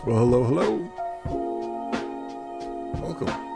Well, hello, hello. Welcome.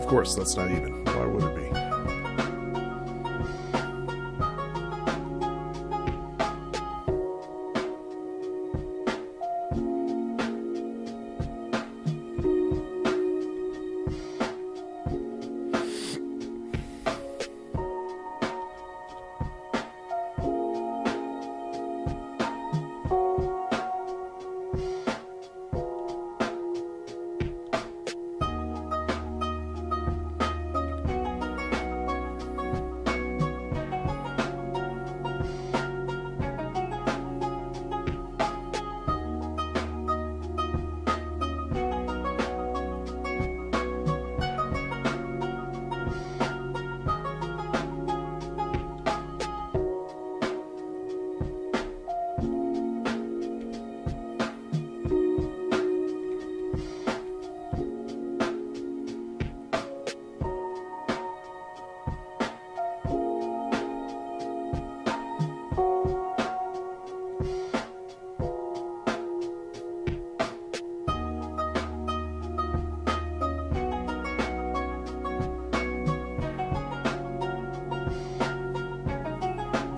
course, that's not even. Why would it be?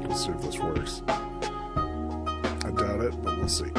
Let's see if this works. I doubt it, but we'll see.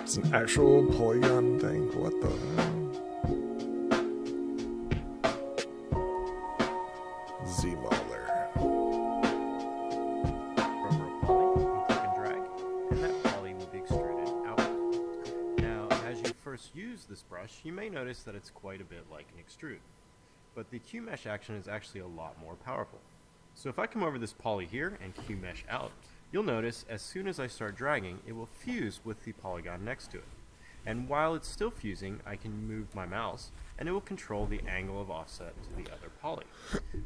It's an actual polygon thing. What the hell? Z-Mauler. Over a poly, you click and drag, and that poly will be extruded outward. Now, as you first use this brush, you may notice that it's quite a bit like an extrude. But the Q-mesh action is actually a lot more powerful. So if I come over this poly here and Q-mesh out, you'll notice as soon as I start dragging, it will fuse with the polygon next to it. And while it's still fusing, I can move my mouse and it will control the angle of offset to the other poly.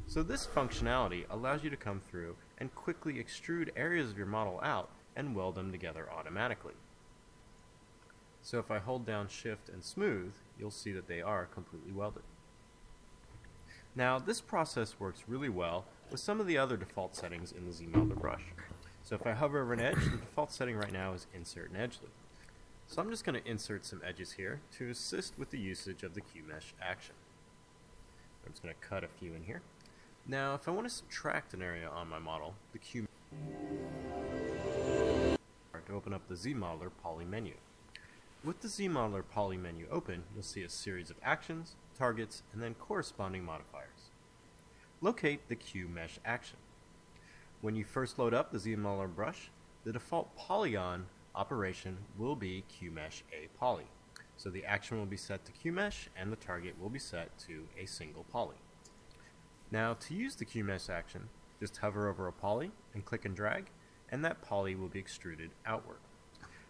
So this functionality allows you to come through and quickly extrude areas of your model out and weld them together automatically. So if I hold down Shift and Smooth, you'll see that they are completely welded. Now this process works really well with some of the other default settings in the Z-Mauler brush. So if I hover over an edge, the default setting right now is Insert an Edge Loop. So I'm just going to insert some edges here to assist with the usage of the Q-mesh action. I'm just going to cut a few in here. Now if I want to subtract an area on my model, the Q to open up the Z-Mauler poly menu. With the Z-Mauler poly menu open, you'll see a series of actions, targets, and then corresponding modifiers. Locate the Q-mesh action. When you first load up the Z-Mauler brush, the default polygon operation will be Q-mesh A poly. So the action will be set to Q-mesh and the target will be set to a single poly. Now to use the Q-mesh action, just hover over a poly and click and drag, and that poly will be extruded outward.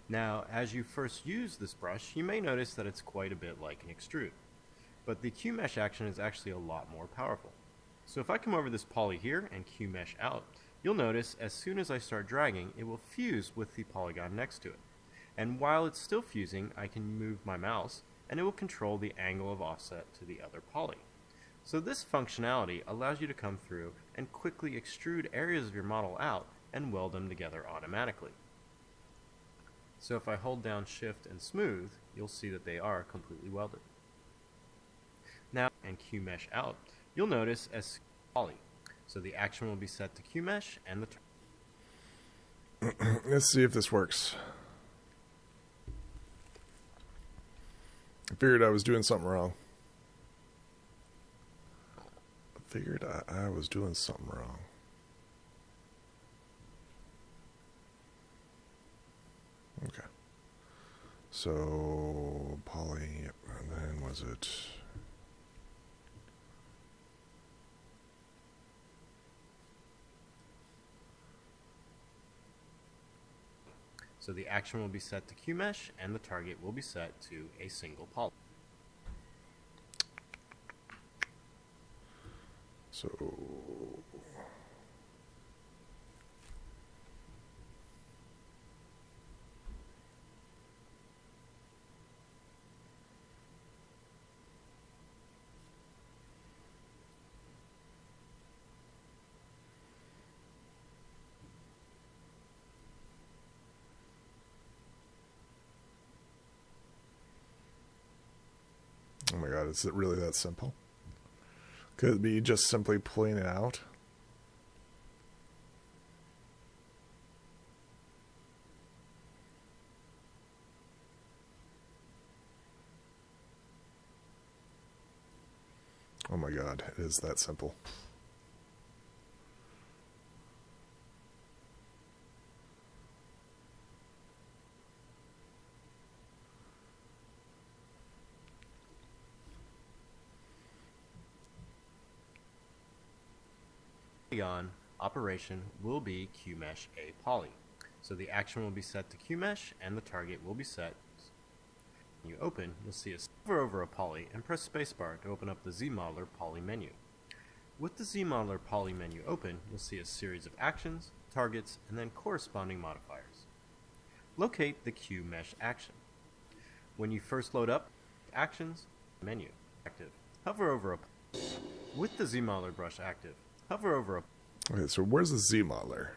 Now as you first use this brush, you may notice that it's quite a bit like an extrude. But the Q-mesh action is actually a lot more powerful. So if I come over this poly here and Q-mesh out, you'll notice as soon as I start dragging, it will fuse with the polygon next to it. And while it's still fusing, I can move my mouse, and it will control the angle of offset to the other poly. So this functionality allows you to come through and quickly extrude areas of your model out and weld them together automatically. So if I hold down Shift and Smooth, you'll see that they are completely welded. Now, and Q Mesh out, you'll notice as poly. So the action will be set to Q Mesh and the Let's see if this works. I figured I was doing something wrong. I was doing something wrong. Okay. So, poly, yep, and then was it... So the action will be set to Q Mesh and the target will be set to a single poly. So... Oh my god, is it really that simple? Could it be just simply pulling it out? Oh my god, it is that simple. Polygon operation will be Q Mesh a poly. So the action will be set to Q Mesh and the target will be set. When you open, you'll see a hover over a poly and press spacebar to open up the Z-Modeler poly menu. With the Z-Modeler poly menu open, you'll see a series of actions, targets, and then corresponding modifiers. Locate the Q Mesh action. When you first load up actions, menu active. Hover over a with the Z-Modeler brush active. Hover over a... Okay, so where's the Z-Modeler?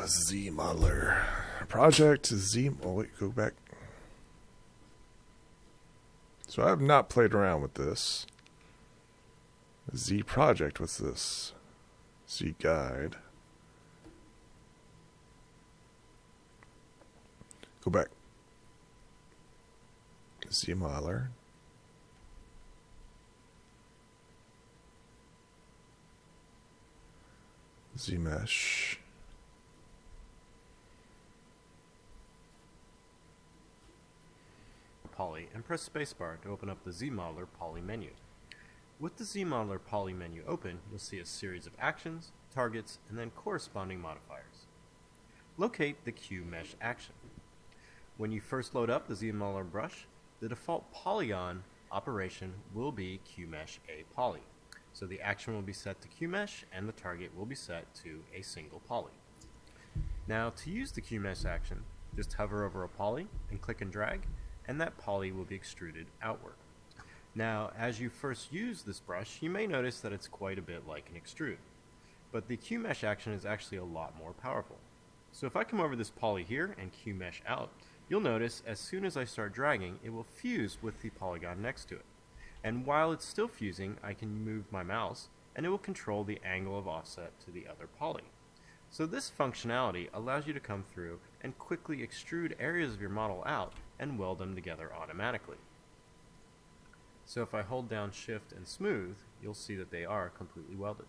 Z-Modeler. Project Z... Oh, wait, go back. So I have not played around with this. Z project, what's this? Z guide. Go back. Z-Modeler. Z-Mesh. Poly and press spacebar to open up the Z-Modeler poly menu. With the Z-Modeler poly menu open, you'll see a series of actions, targets, and then corresponding modifiers. Locate the Q Mesh action. When you first load up the Z-Modeler brush, the default polygon operation will be Q Mesh a poly. So the action will be set to Q Mesh and the target will be set to a single poly. Now to use the Q Mesh action, just hover over a poly and click and drag, and that poly will be extruded outward. Now as you first use this brush, you may notice that it's quite a bit like an extrude, but the Q Mesh action is actually a lot more powerful. So if I come over this poly here and Q Mesh out, you'll notice as soon as I start dragging, it will fuse with the polygon next to it. And while it's still fusing, I can move my mouse, and it will control the angle of offset to the other poly. So this functionality allows you to come through and quickly extrude areas of your model out and weld them together automatically. So if I hold down Shift and Smooth, you'll see that they are completely welded.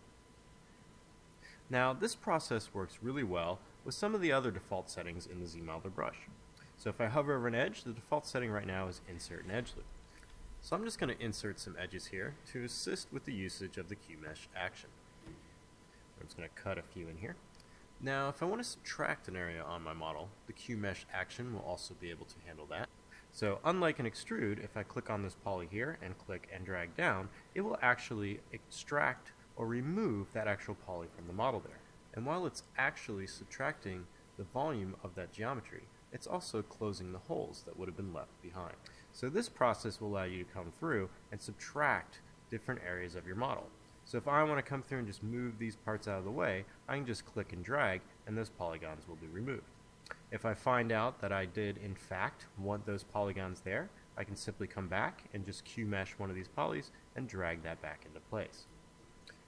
Now this process works really well with some of the other default settings in the Z-Modeler brush. So if I hover over an edge, the default setting right now is Insert an Edge Loop. So I'm just going to insert some edges here to assist with the usage of the Q Mesh action. I'm just going to cut a few in here. Now if I want to subtract an area on my model, the Q Mesh action will also be able to handle that. So unlike an extrude, if I click on this poly here and click and drag down, it will actually extract or remove that actual poly from the model there. And while it's actually subtracting the volume of that geometry, it's also closing the holes that would have been left behind. So this process will allow you to come through and subtract different areas of your model. So if I want to come through and just move these parts out of the way, I can just click and drag and those polygons will be removed. If I find out that I did in fact want those polygons there, I can simply come back and just Q-mesh one of these polys and drag that back into place.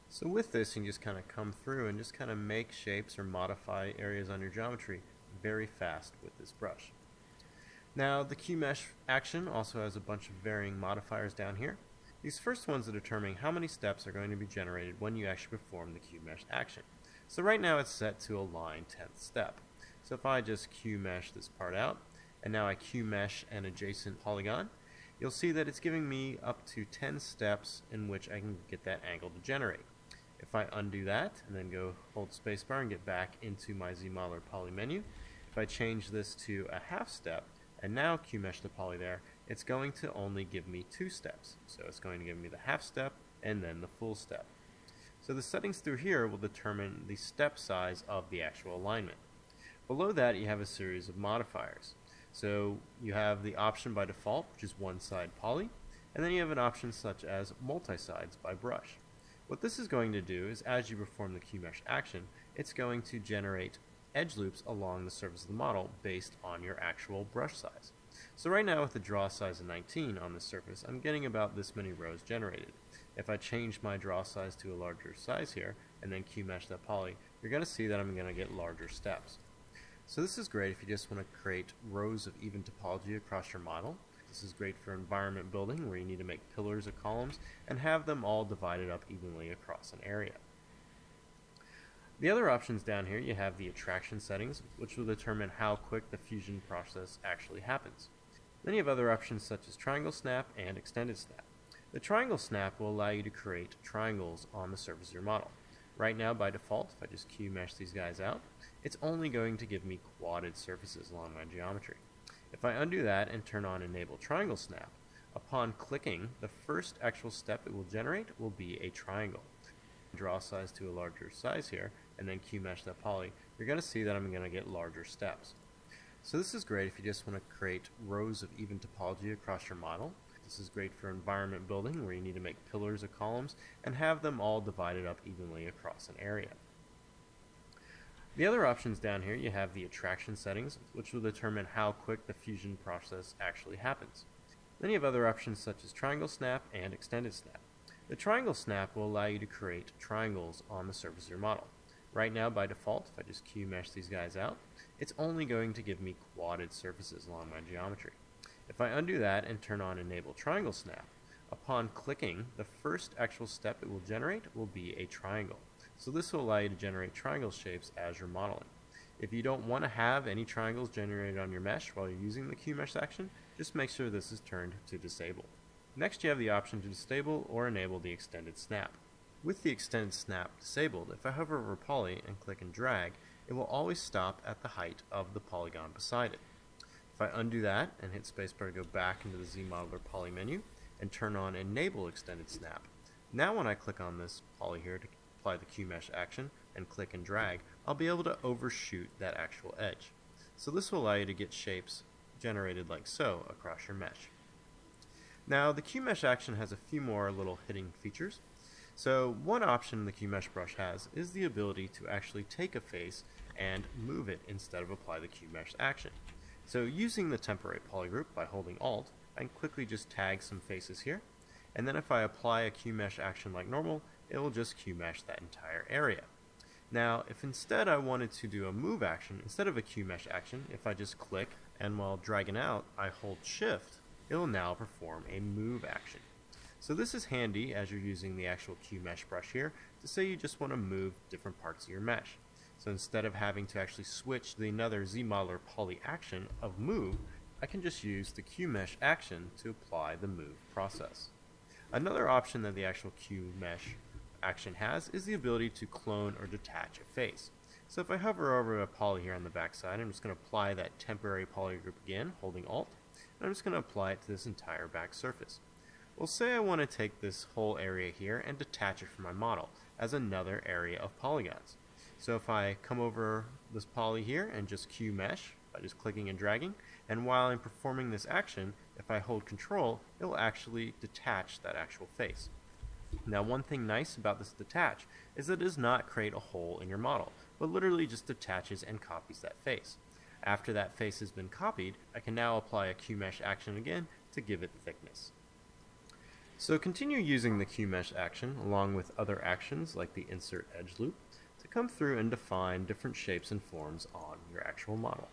So with this, you can just kind of come through and just kind of make shapes or modify areas on your geometry very fast with this brush. Now the Q-mesh action also has a bunch of varying modifiers down here. These first ones are determining how many steps are going to be generated when you actually perform the Q-mesh action. So right now it's set to a line 10th step. So if I just Q-mesh this part out, and now I Q-mesh an adjacent polygon, you'll see that it's giving me up to 10 steps in which I can get that angle to generate. If I undo that, and then go hold spacebar and get back into my ZModeler poly menu, if I change this to a half step, and now Q-mesh the poly there, it's going to only give me 2 steps. So it's going to give me the half step, and then the full step. So the settings through here will determine the step size of the actual alignment. Below that, you have a series of modifiers. So you have the option by default, which is one side poly, and then you have an option such as multi-sides by brush. What this is going to do is as you perform the Q-mesh action, it's going to generate edge loops along the surface of the model based on your actual brush size. So right now with the draw size of 19 on the surface, I'm getting about this many rows generated. If I change my draw size to a larger size here, and then Q-mesh that poly, you're going to see that I'm going to get larger steps. So this is great if you just want to create rows of even topology across your model. This is great for environment building where you need to make pillars or columns and have them all divided up evenly across an area. The other options down here, you have the attraction settings, which will determine how quick the fusion process actually happens. Then you have other options such as triangle snap and extended snap. The triangle snap will allow you to create triangles on the surface of your model. Right now, by default, if I just Q-mesh these guys out, it's only going to give me quadded surfaces along my geometry. If I undo that and turn on Enable Triangle Snap, upon clicking, the first actual step it will generate will be a triangle. Draw size to a larger size here, and then Q-mesh that poly, you're going to see that I'm going to get larger steps. So this is great if you just want to create rows of even topology across your model. This is great for environment building where you need to make pillars or columns and have them all divided up evenly across an area. The other options down here, you have the attraction settings, which will determine how quick the fusion process actually happens. Then you have other options such as triangle snap and extended snap. The triangle snap will allow you to create triangles on the surface of your model. Right now, by default, if I just Q-mesh these guys out, it's only going to give me quadded surfaces along my geometry. If I undo that and turn on Enable Triangle Snap, upon clicking, the first actual step it will generate will be a triangle. So this will allow you to generate triangle shapes as you're modeling. If you don't want to have any triangles generated on your mesh while you're using the Q-mesh action, just make sure this is turned to disable. Next, you have the option to disable or enable the extended snap. With the extended snap disabled, if I hover over poly and click and drag, it will always stop at the height of the polygon beside it. If I undo that and hit spacebar to go back into the ZModeler poly menu and turn on Enable Extended Snap, now when I click on this poly here to apply the Q-mesh action and click and drag, I'll be able to overshoot that actual edge. So this will allow you to get shapes generated like so across your mesh. Now the Q-mesh action has a few more little hidden features. So one option the Q-mesh brush has is the ability to actually take a face and move it instead of apply the Q-mesh action. So using the temporary polygroup by holding Alt, I can quickly just tag some faces here, and then if I apply a Q-mesh action like normal, it will just Q-mesh that entire area. Now, if instead I wanted to do a move action instead of a Q-mesh action, if I just click and while dragging out, I hold Shift, it will now perform a move action. So this is handy as you're using the actual Q-mesh brush here to say you just want to move different parts of your mesh. So instead of having to actually switch to another ZModeler poly action of move, I can just use the Q-mesh action to apply the move process. Another option that the actual Q-mesh action has is the ability to clone or detach a face. So if I hover over a poly here on the back side, I'm just going to apply that temporary polygroup again, holding Alt, and I'm just going to apply it to this entire back surface. Well, say I want to take this whole area here and detach it from my model as another area of polygons. So if I come over this poly here and just Q mesh by just clicking and dragging, and while I'm performing this action, if I hold control, it will actually detach that actual face. Now, one thing nice about this detach is that it does not create a hole in your model, but literally just detaches and copies that face. After that face has been copied, I can now apply a QMesh action again to give it thickness. So continue using the QMesh action along with other actions like the insert edge loop to come through and define different shapes and forms on your actual model.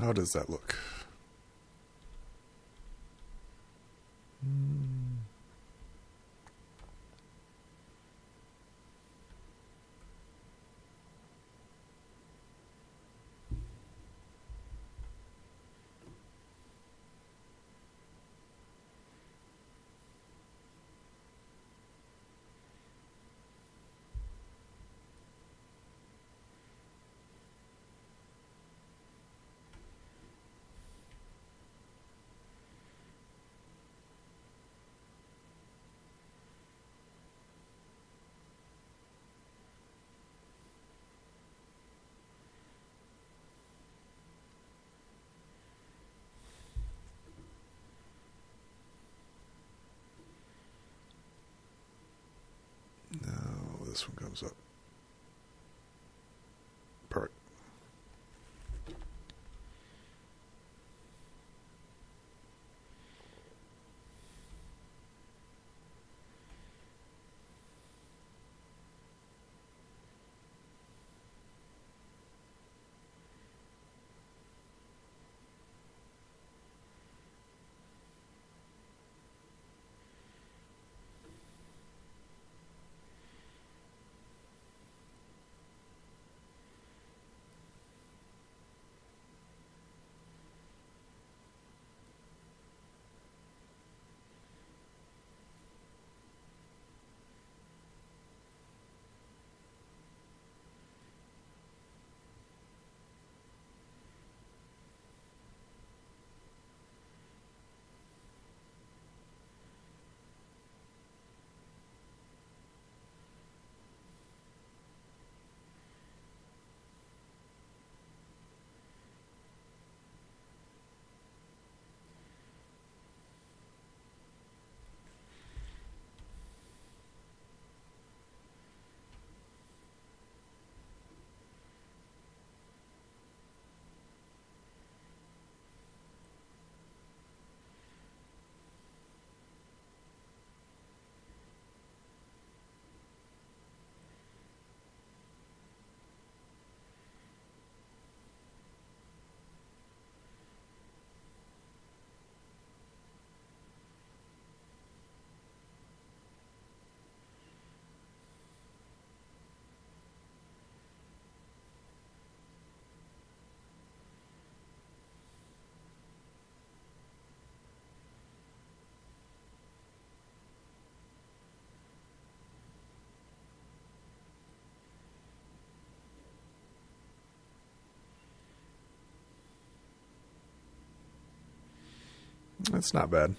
How does that look? No, this one comes up. Perfect. That's not bad.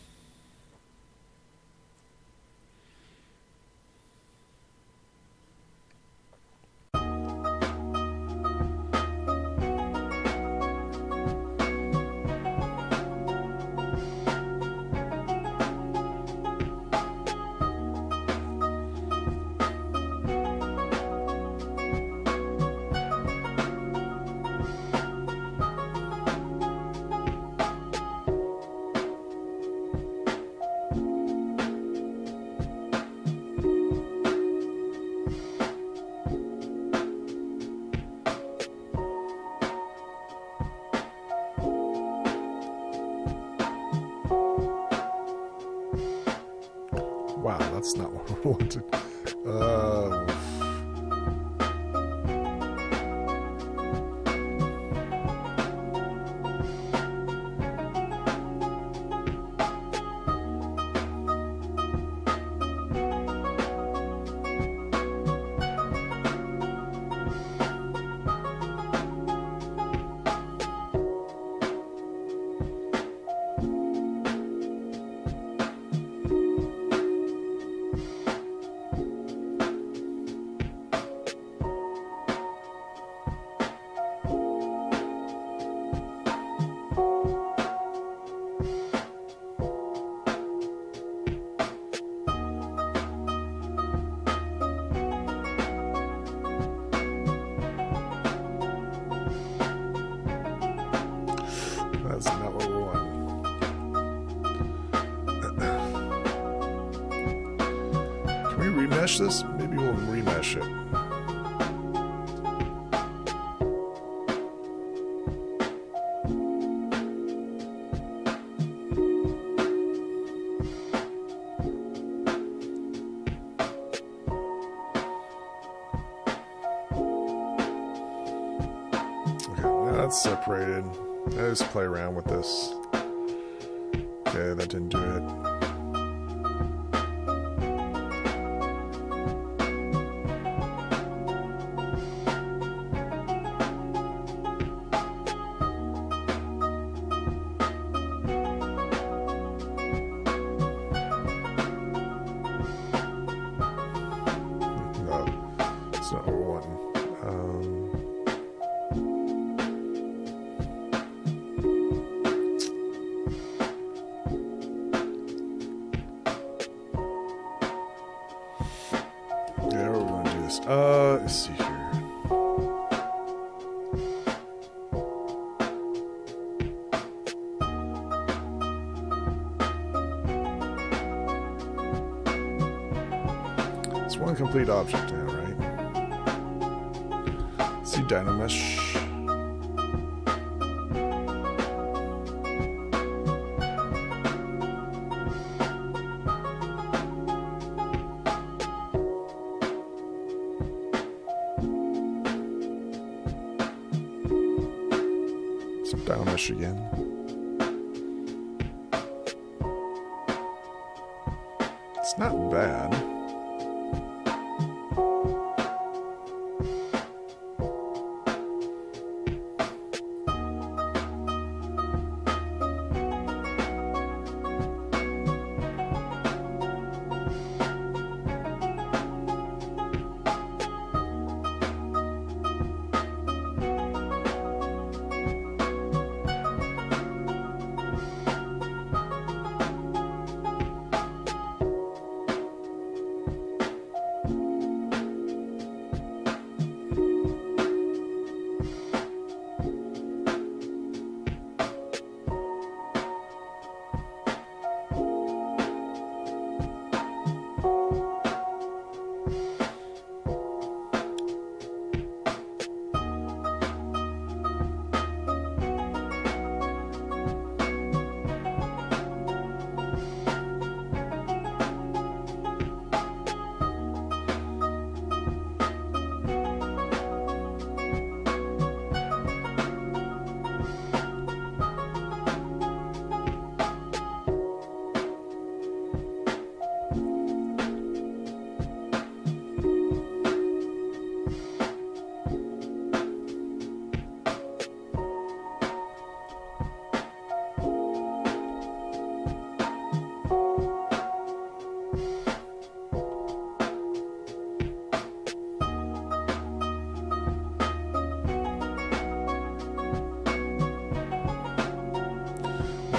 Wow, that's not what I wanted. That's not what we want. Can we remesh this? Maybe we'll remesh it. It's separated. I just play around with this. Okay, that didn't do it. No, it's not what we're wanting. Yeah, we're going to do this. Let's see here. It's one complete object now, right? Let's see Dynamesh. Down Michigan. It's not bad.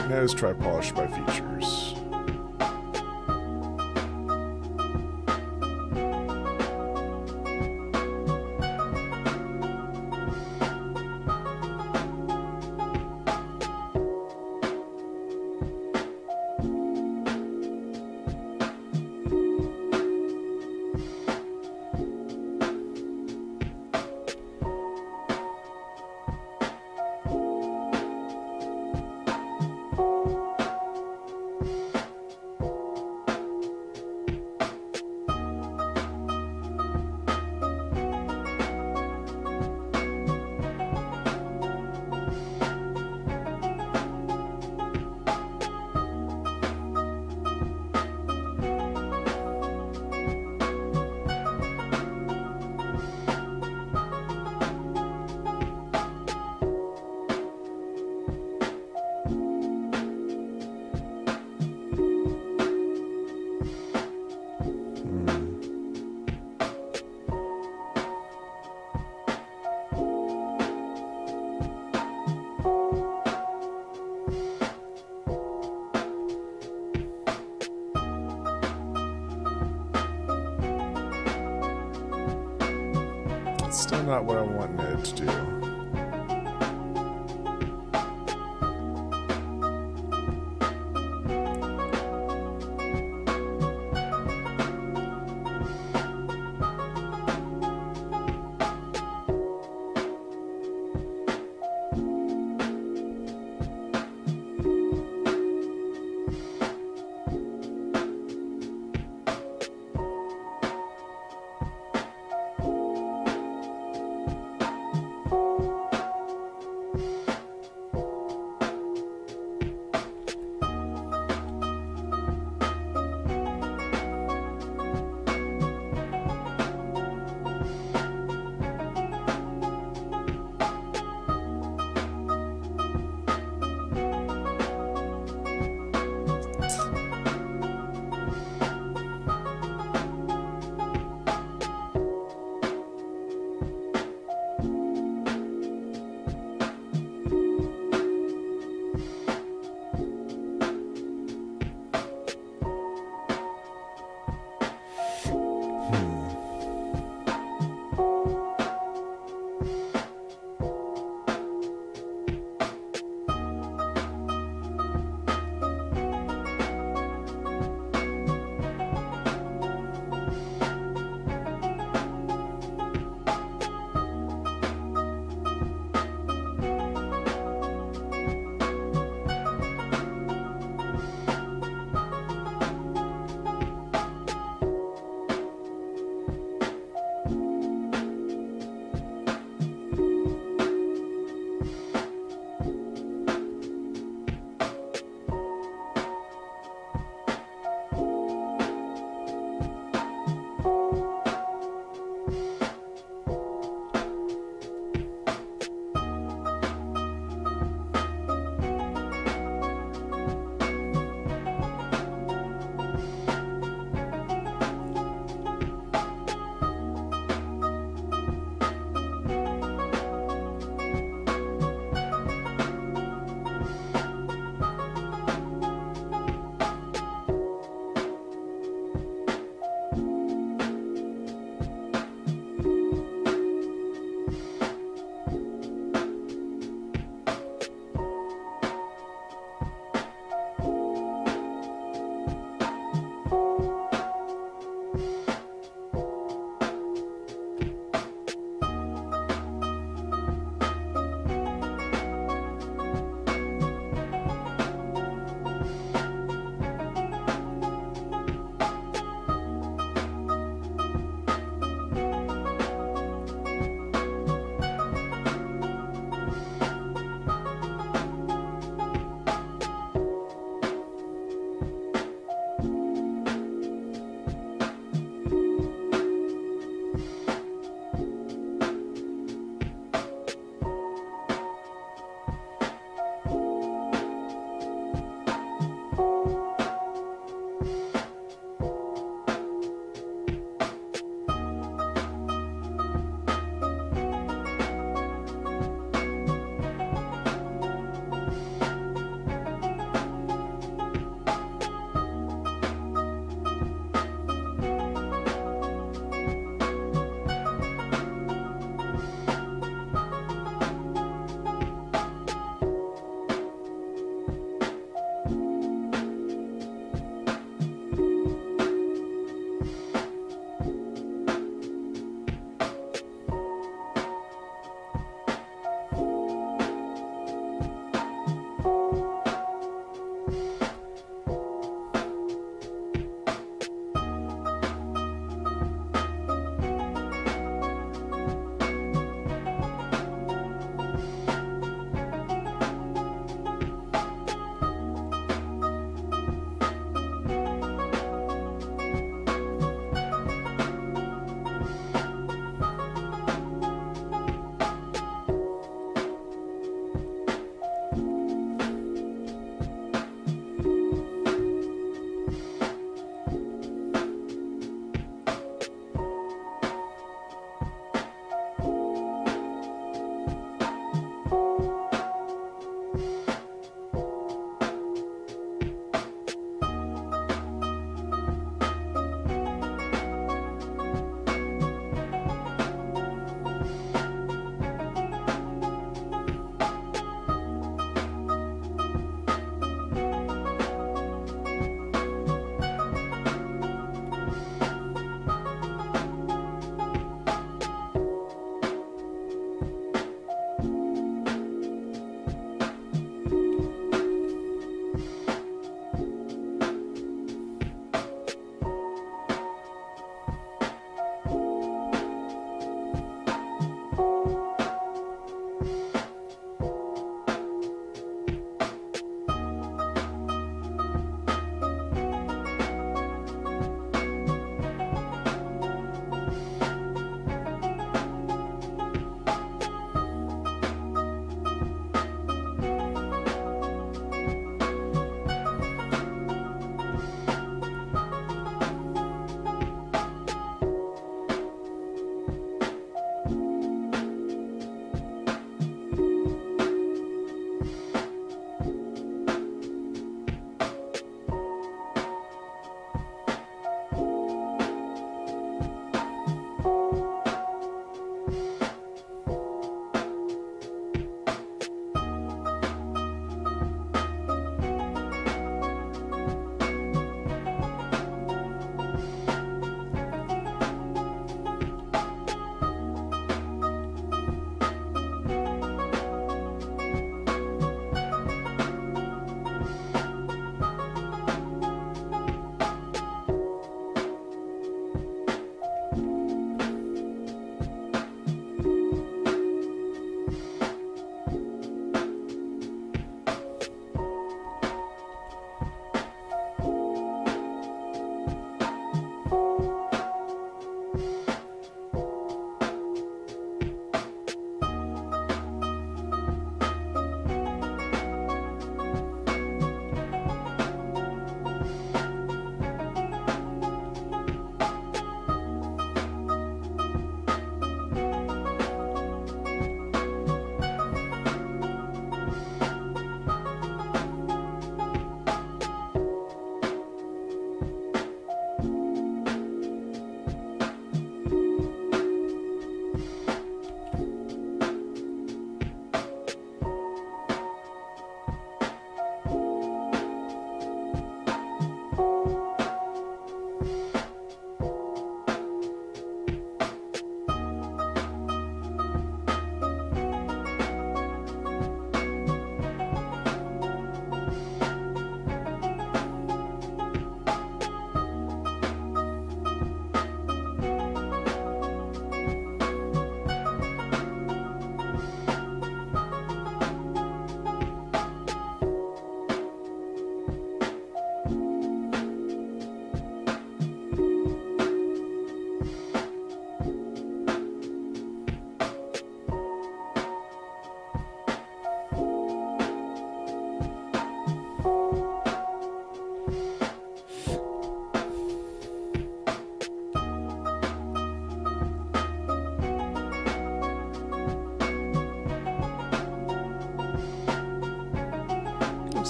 Now let's try polish by features. It's still not what I want Ned to do.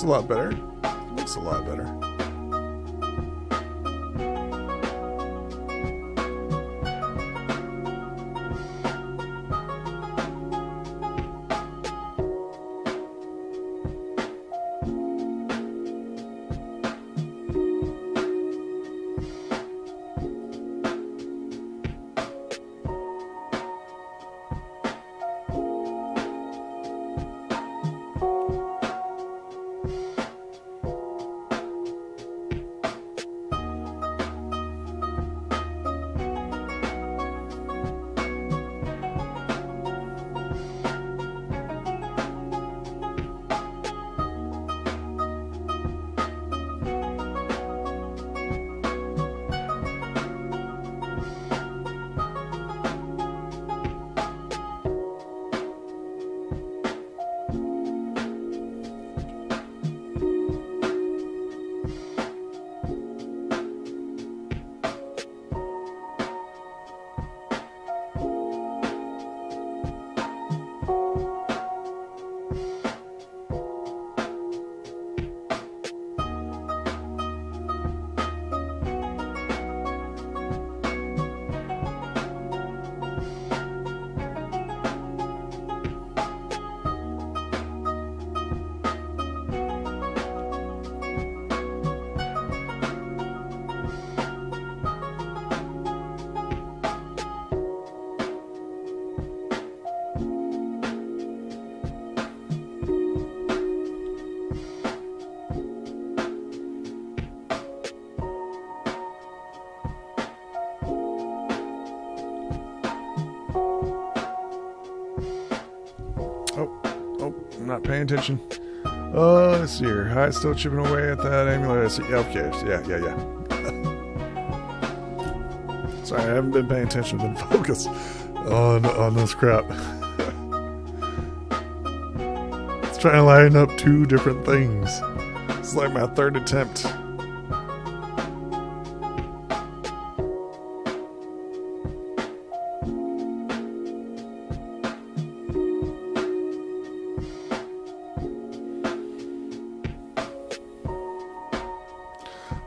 a lot better. Looks a lot better. I'm not paying attention. Let's see here. Hi, still chipping away at that amulet. I see. Okay, yeah. Sorry, I haven't been paying attention. I've been focused on this crap. It's trying to line up two different things. It's like my third attempt.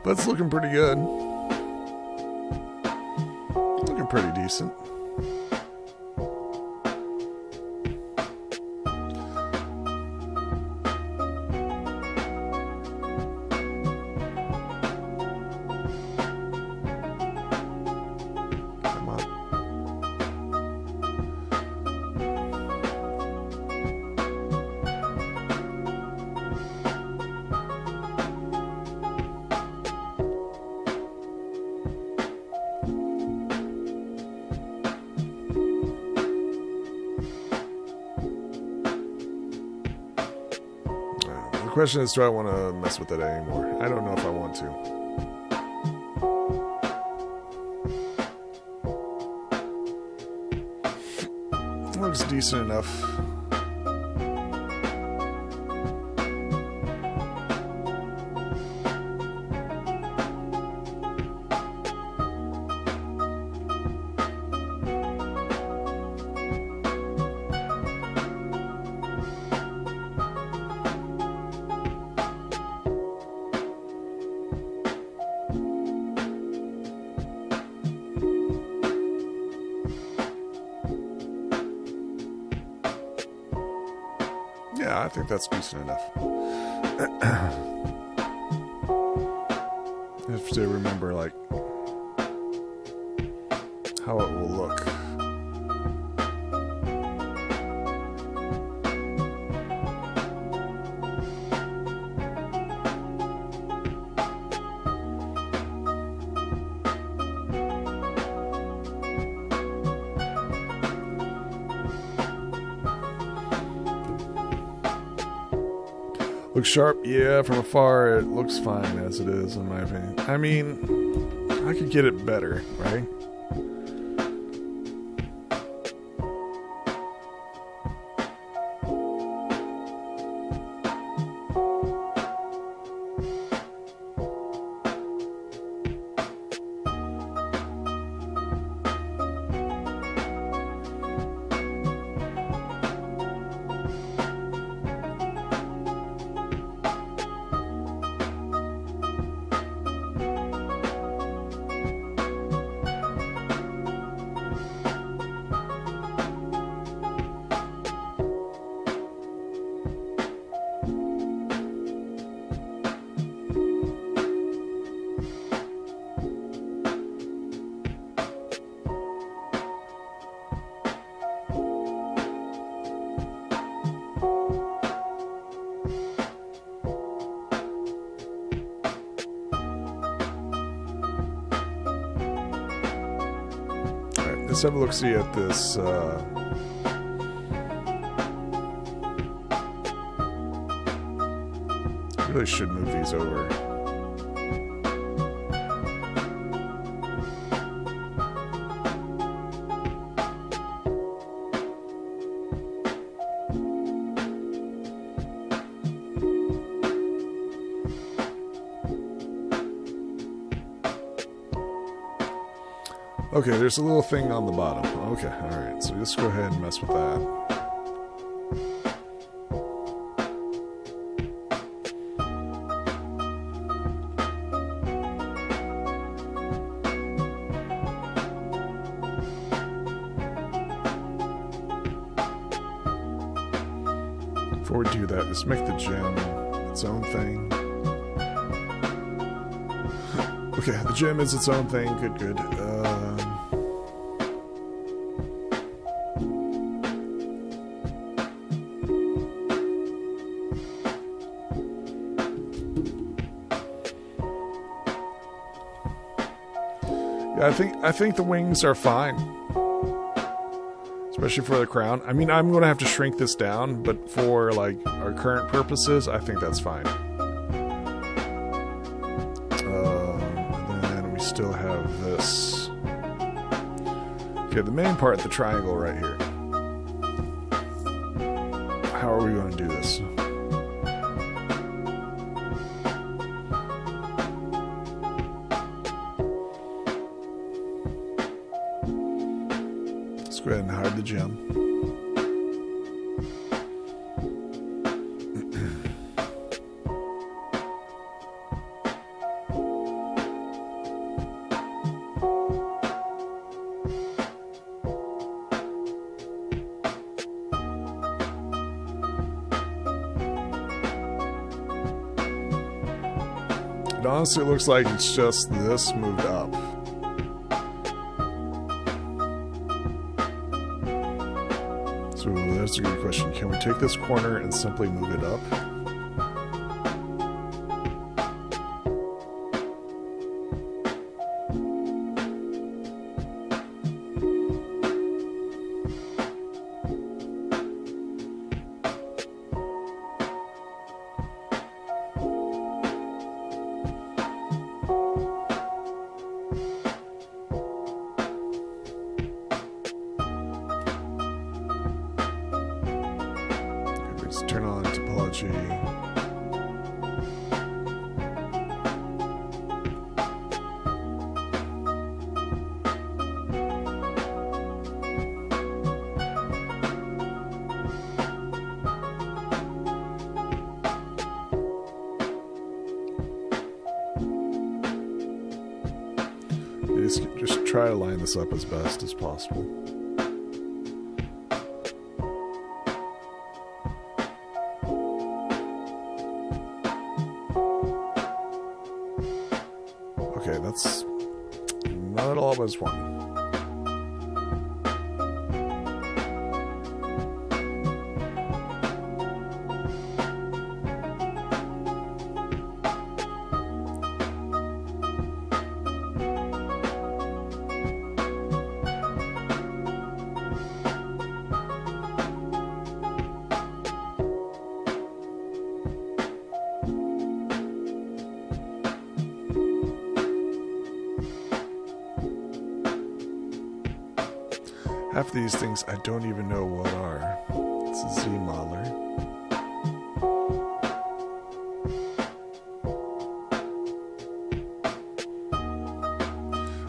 But it's looking pretty good. Looking pretty decent. Come on. The question is, do I want to mess with it anymore? I don't know if I want to. It looks decent enough. Yeah, I think that's decent enough. I have to remember, like, how it will look. Looks sharp, yeah, from afar it looks fine as it is, in my opinion. I mean, I could get it better, right? Let's have a look-see at this. Really should move these over. Okay, there's a little thing on the bottom. Okay, alright, so just go ahead and mess with that. Before we do that, just make the gem its own thing. Okay, the gem is its own thing. Good, good. Yeah, I think the wings are fine. Especially for the crown. I mean, I'm going to have to shrink this down, but for like our current purposes, I think that's fine. And then we still have this. Okay, the main part, the triangle right here. How are we going to do this? Let's go ahead and hide the gem. It honestly looks like it's just this moved up. So that's a good question. Can we take this corner and simply move it up? Let's turn on topology. Just try to line this up as best as possible. Okay, that's not at all as one. Half of these things I don't even know what are. It's a Z modeler.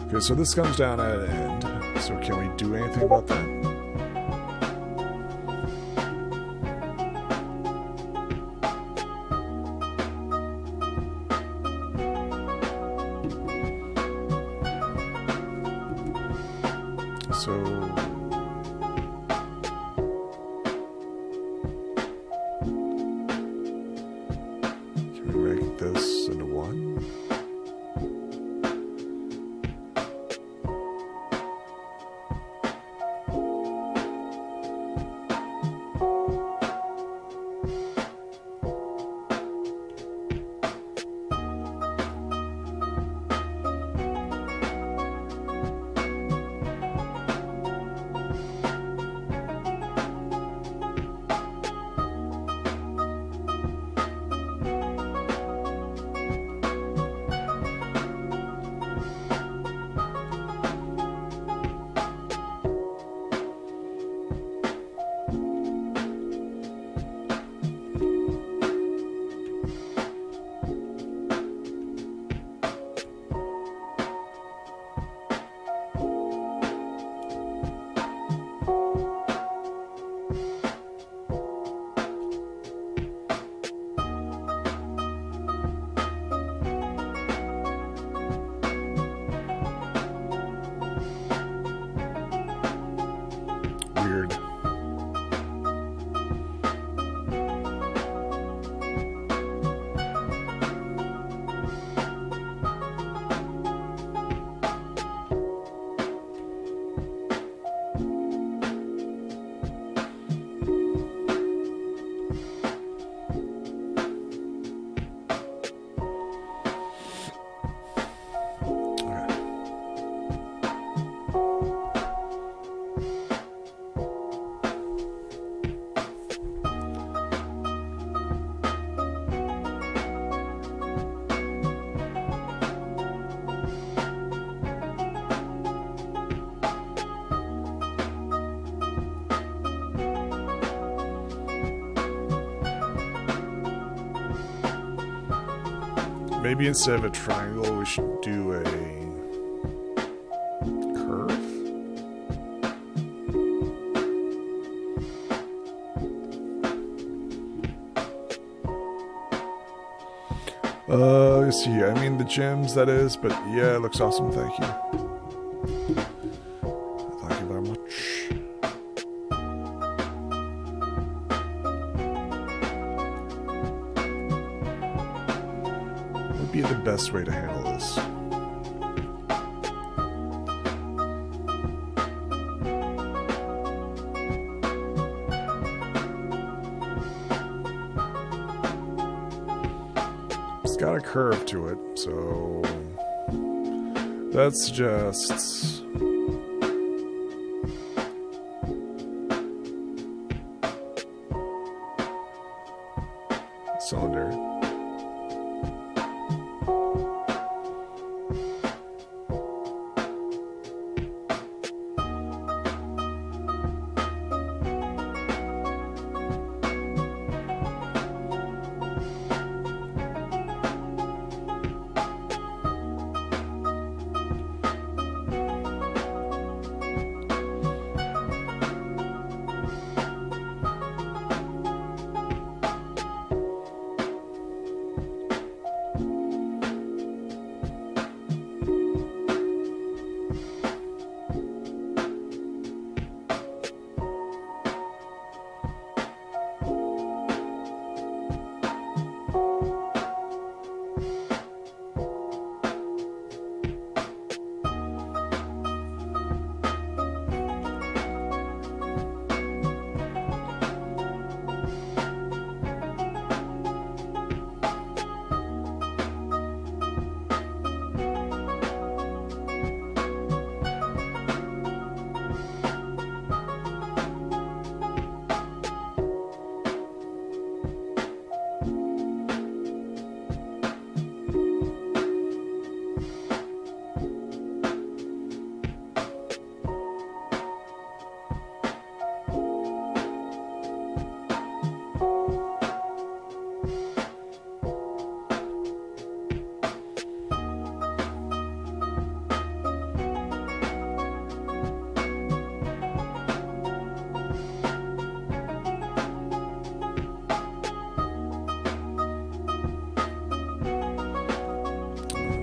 Okay, so this comes down at an end. So can we do anything about that? So can we make this into one? Maybe instead of a triangle, we should do a curve? Let's see. I mean, the gems, that is, but yeah, it looks awesome. Thank you. Thank you very much. What would be the best way to handle this? Got a curve to it, so that suggests cylinder.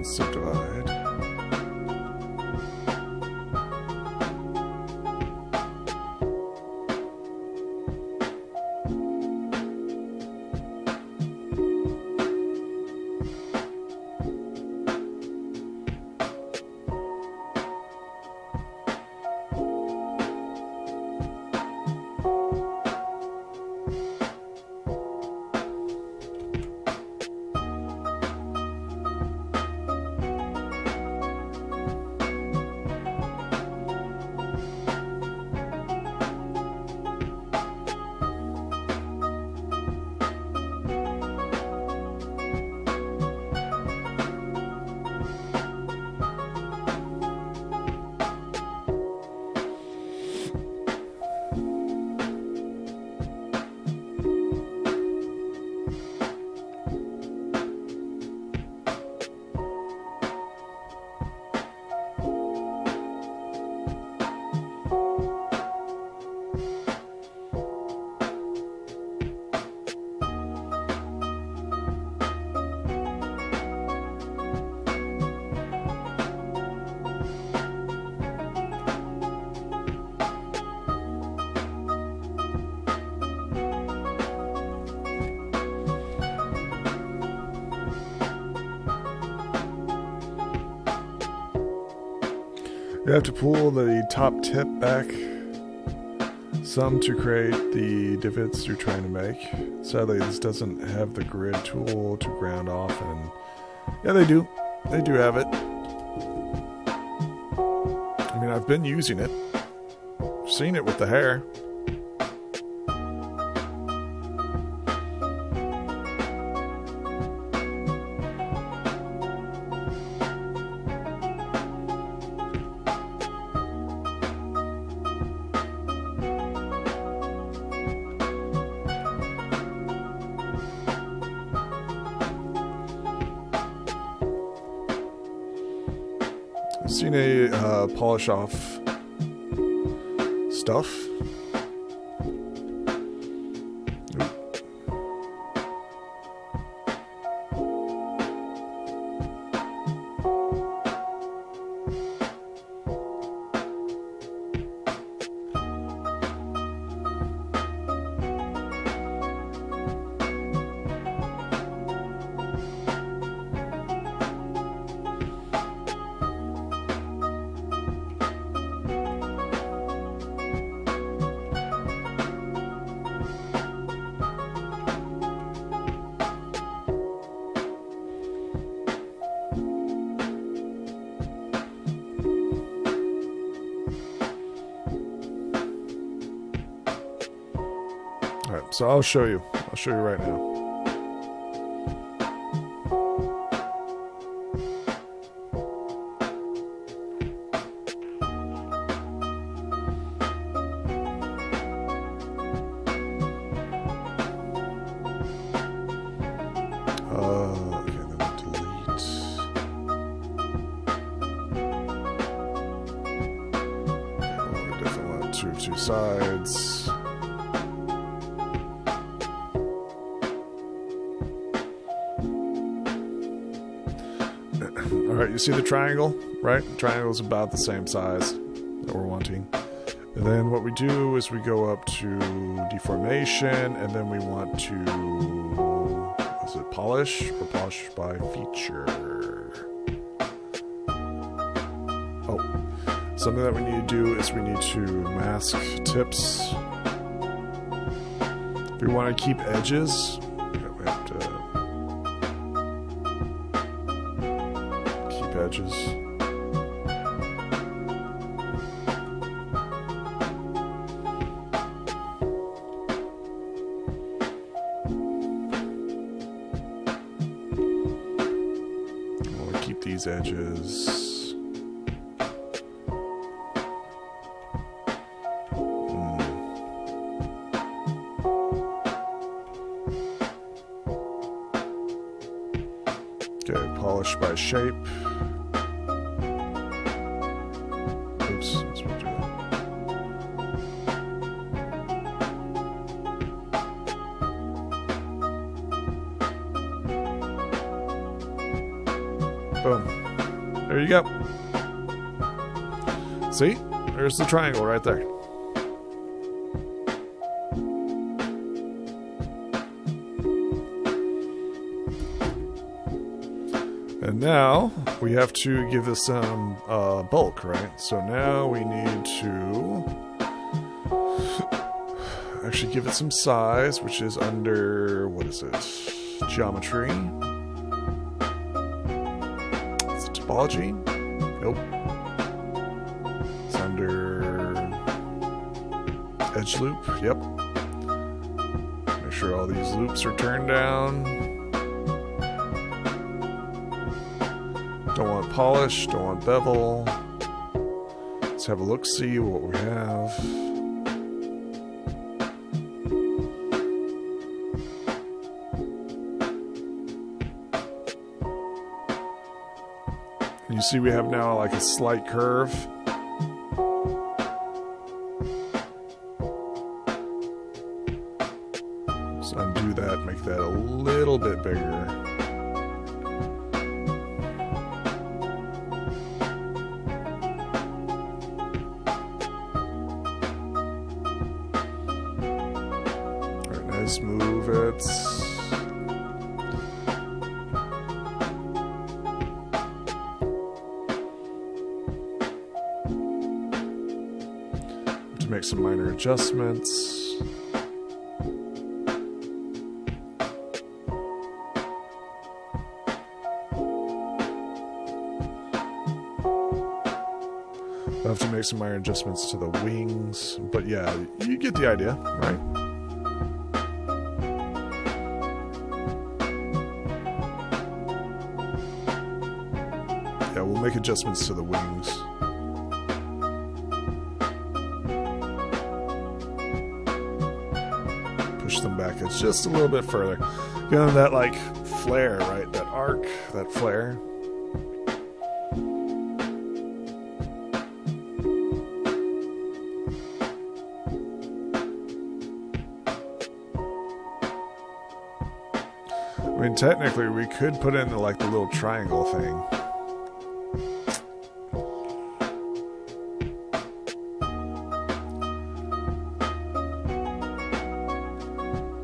Subdivide. You have to pull the top tip back some to create the divots you're trying to make. Sadly, this doesn't have the grid tool to ground off, and yeah, they do. They do have it. I mean, I've been using it. I've seen it with the hair. Seen a polish off stuff. Alright, so I'll show you. I'll show you right now. Okay, then we'll delete. Yeah, we definitely want two sides. Alright, you see the triangle, right? The triangle's about the same size that we're wanting. And then what we do is we go up to deformation, and then we want to, is it polish or polish by feature? Oh, something that we need to do is we need to mask tips. If we want to keep edges, we have to keep edges. Keep these edges. Okay, polish by shape. Oops, let's do that. Boom. There you go. See? There's the triangle right there. And now we have to give this some bulk, right? So now we need to actually give it some size, which is under, what is it? Geometry. Topology? Nope. It's under edge loop. Yep. Make sure all these loops are turned down. Don't want polish, don't want bevel. Let's have a look, see what we have. You see we have now like a slight curve. Let's undo that, make that a little bit bigger. Alright, nice move it. To make some minor adjustments. I'll have to make some minor adjustments to the wings, but yeah, you get the idea, right? Yeah, we'll make adjustments to the wings. Push them back just a little bit further. Give them that like flare, right? That arc, that flare. mean, technically, we could put in like the little triangle thing.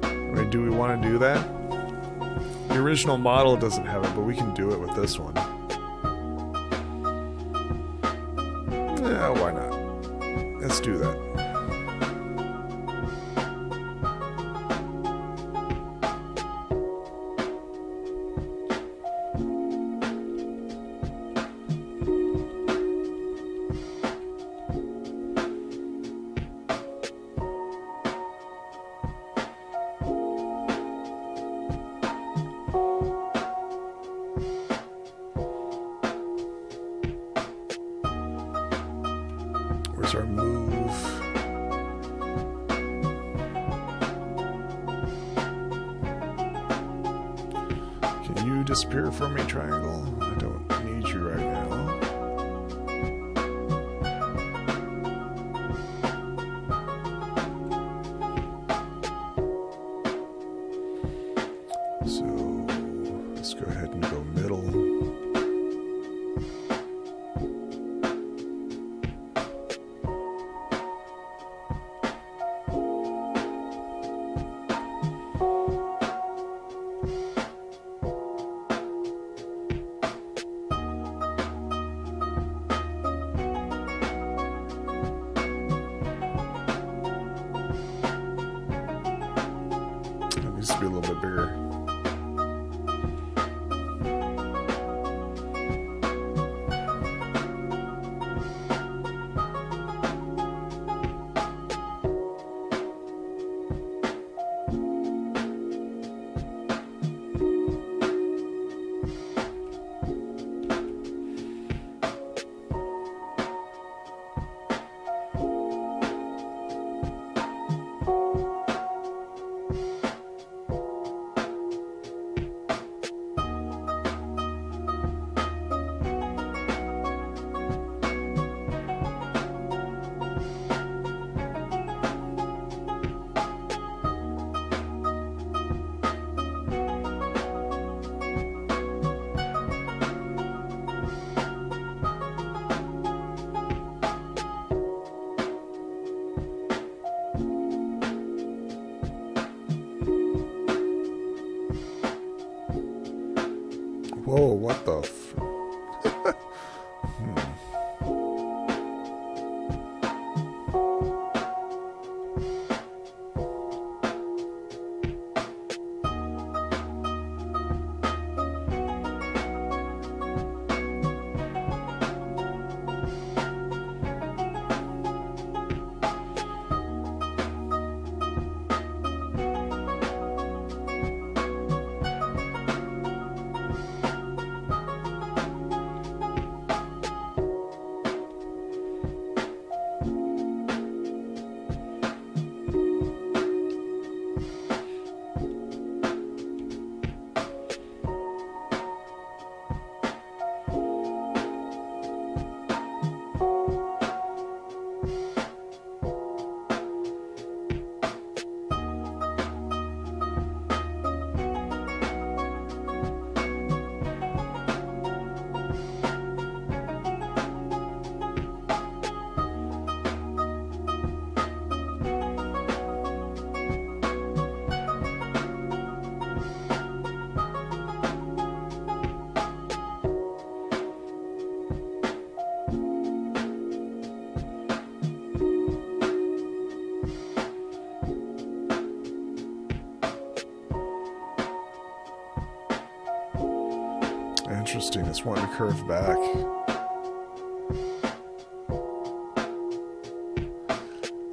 I mean, do we want to do that? The original model doesn't have it, but we can do it with this one. Yeah, why not? Let's do that. Where's our move? Can you disappear from me, triangle? I don't need you right now. So let's go ahead and go middle. It needs to be a little bit bigger. Whoa, what the Interesting, it's wanting to curve back.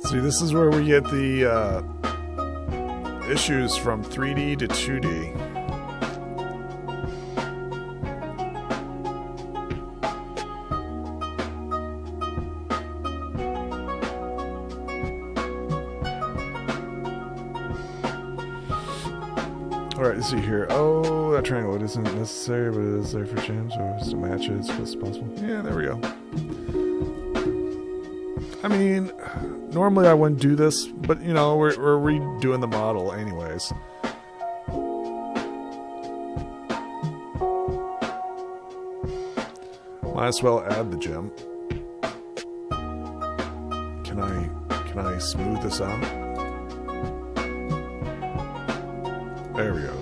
See, this is where we get the issues from 3D to 2D. Alright, let's see here. Oh, that triangle. It isn't necessary, but it is there for jams, so it's to match it as close as possible. Yeah, there we go. I mean, normally I wouldn't do this, but, you know, we're redoing the model anyways. Might as well add the gem. Can I smooth this out? There he goes.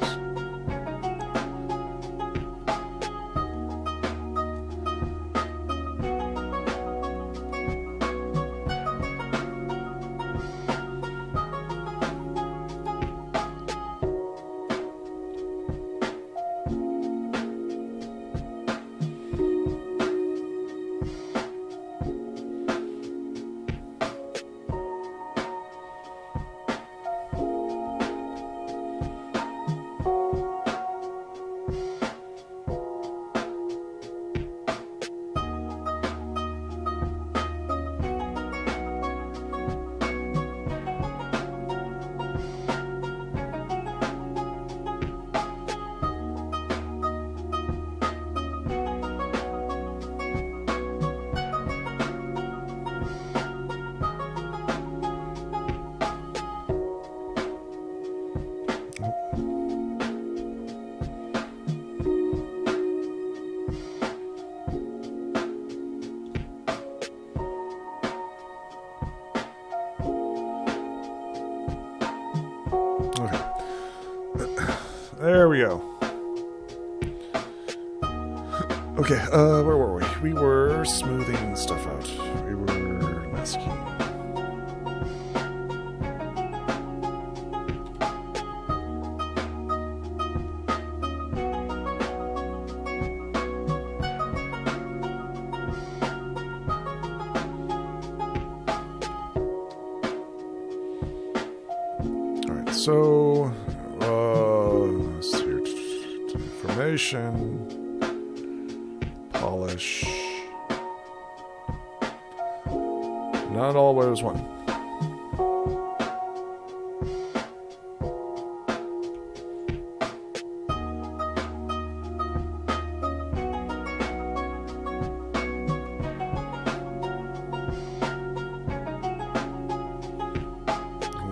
There we go. Okay, where were we? We were smoothing stuff out. We were masking. Alright, so let's see here. Information. Polish. Not always one.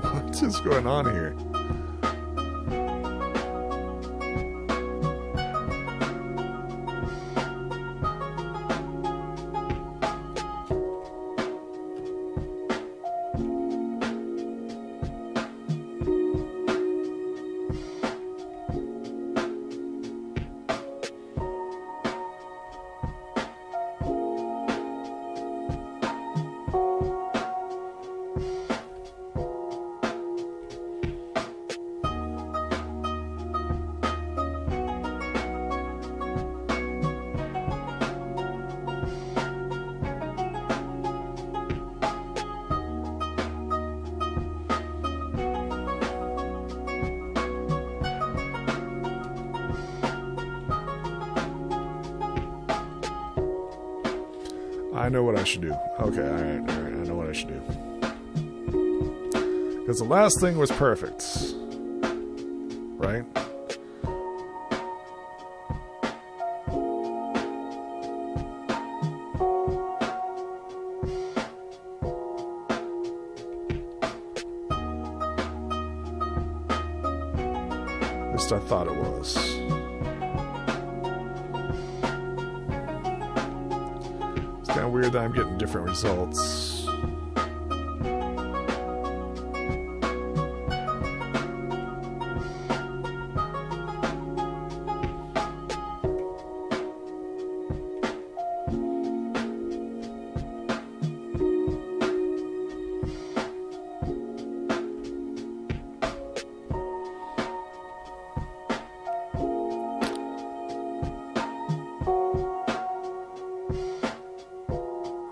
What is going on here? I know what I should do. Okay, alright, I know what I should do. Because the last thing was perfect. Right? At least I thought it was. Kind of weird that I'm getting different results.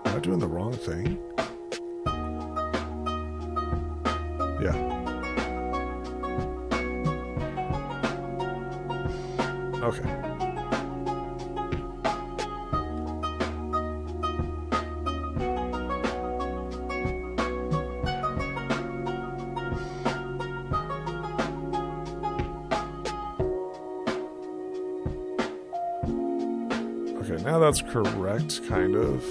Am I doing the wrong thing? Yeah. Okay. Okay, now that's correct, kind of.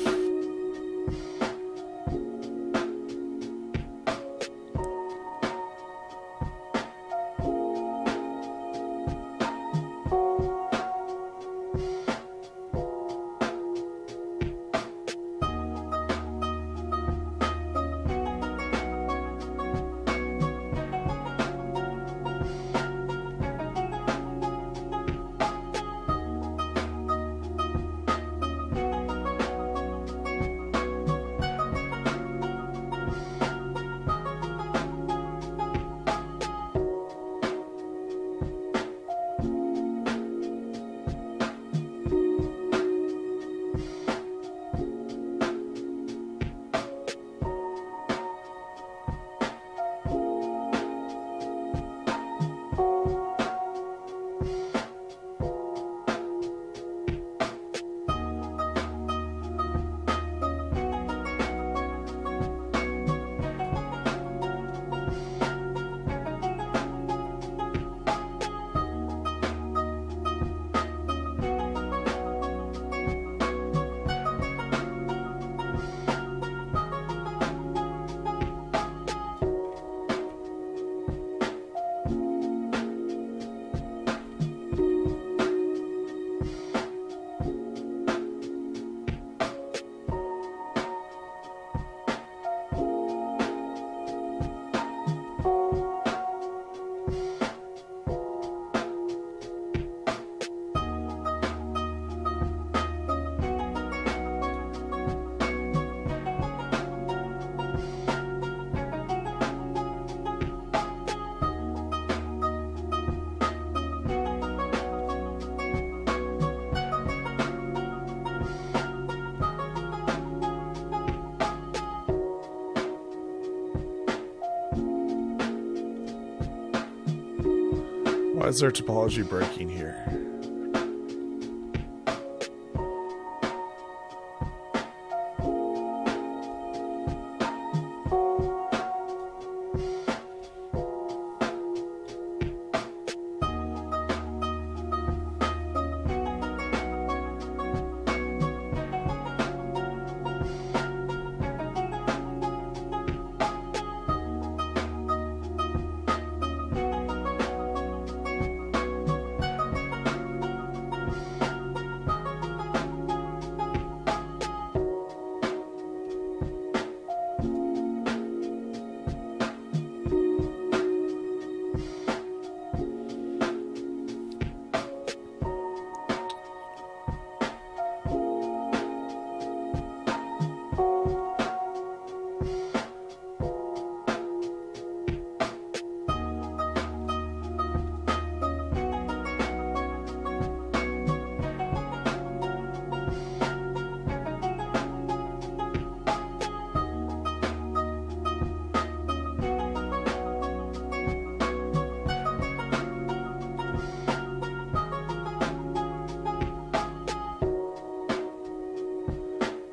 Why is there topology breaking here?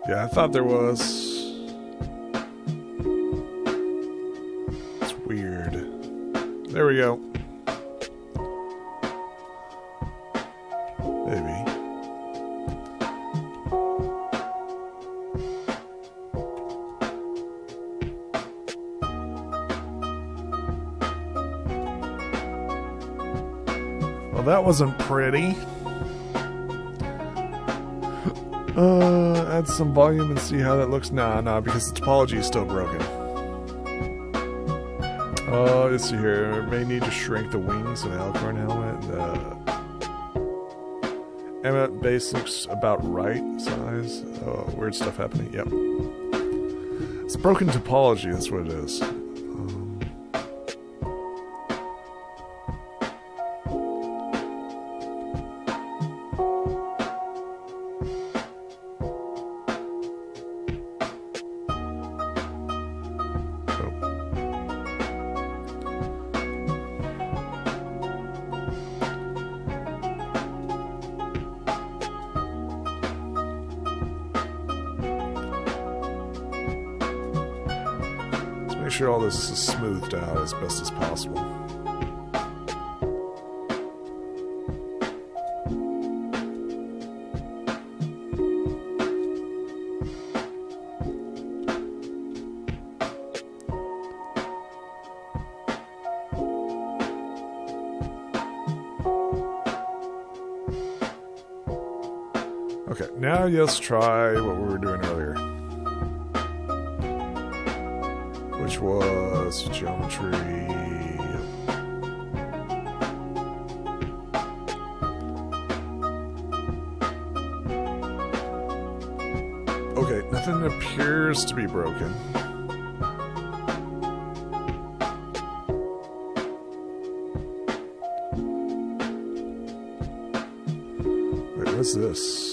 Yeah, I thought there was. It's weird. There we go. Maybe. Well, that wasn't pretty. Add some volume and see how that looks. Nah, because the topology is still broken. Let's see here. May need to shrink the wings of the Alcorn helmet. The Emmet base looks about right size. Oh, weird stuff happening. Yep. It's broken topology, that's what it is. Make sure all this is smoothed out as best as possible. Okay, now let's try what we were doing earlier, which was geometry. Okay, nothing appears to be broken. Wait, what's this?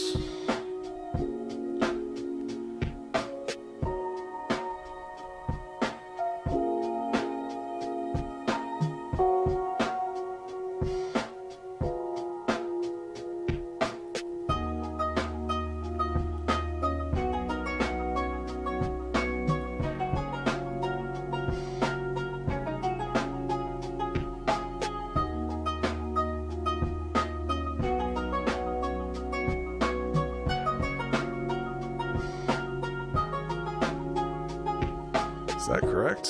Is that correct?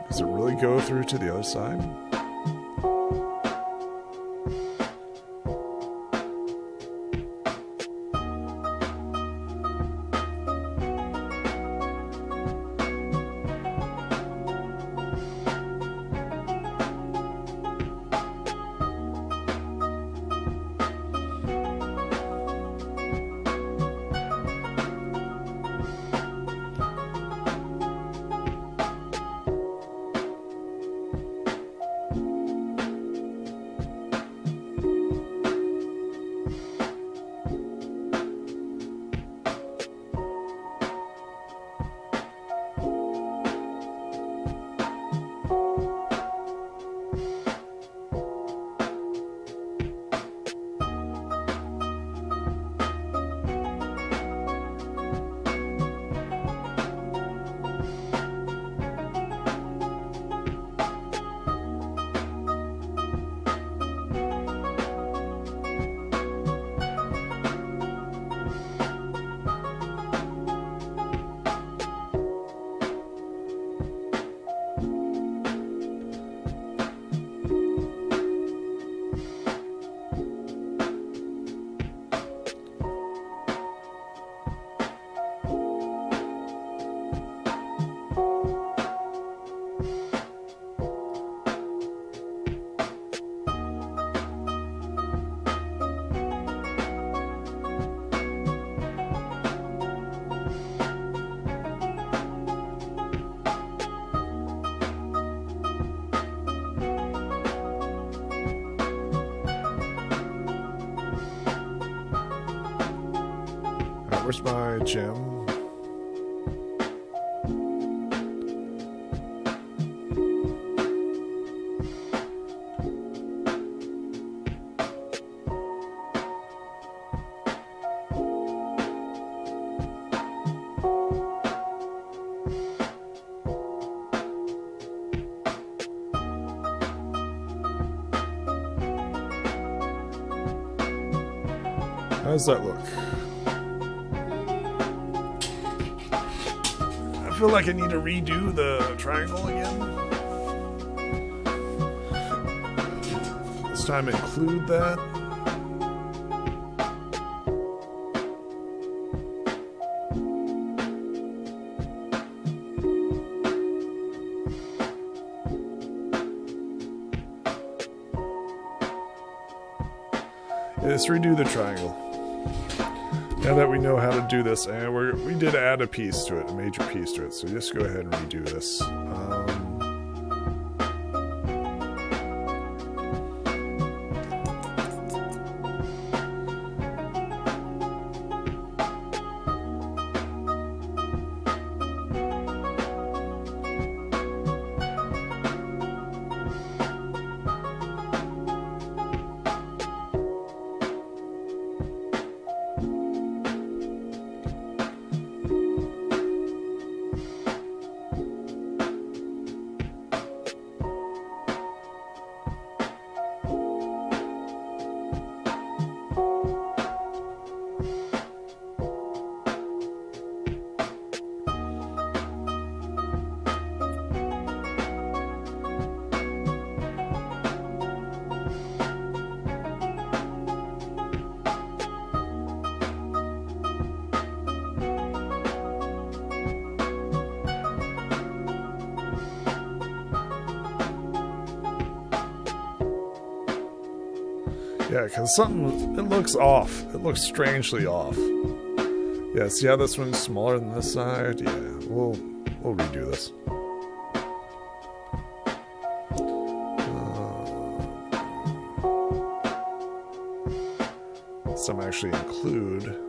Does it really go through to the other side? Where's my gem? How does that look? I feel like I need to redo the triangle again. This time include that. Yeah, let's redo the triangle. Now that we know how to do this, and we did add a piece to it, a major piece to it, so just go ahead and redo this. Yeah, because something, it looks off. It looks strangely off. Yeah, see how this one's smaller than this side? Yeah, we'll redo this. Some actually include.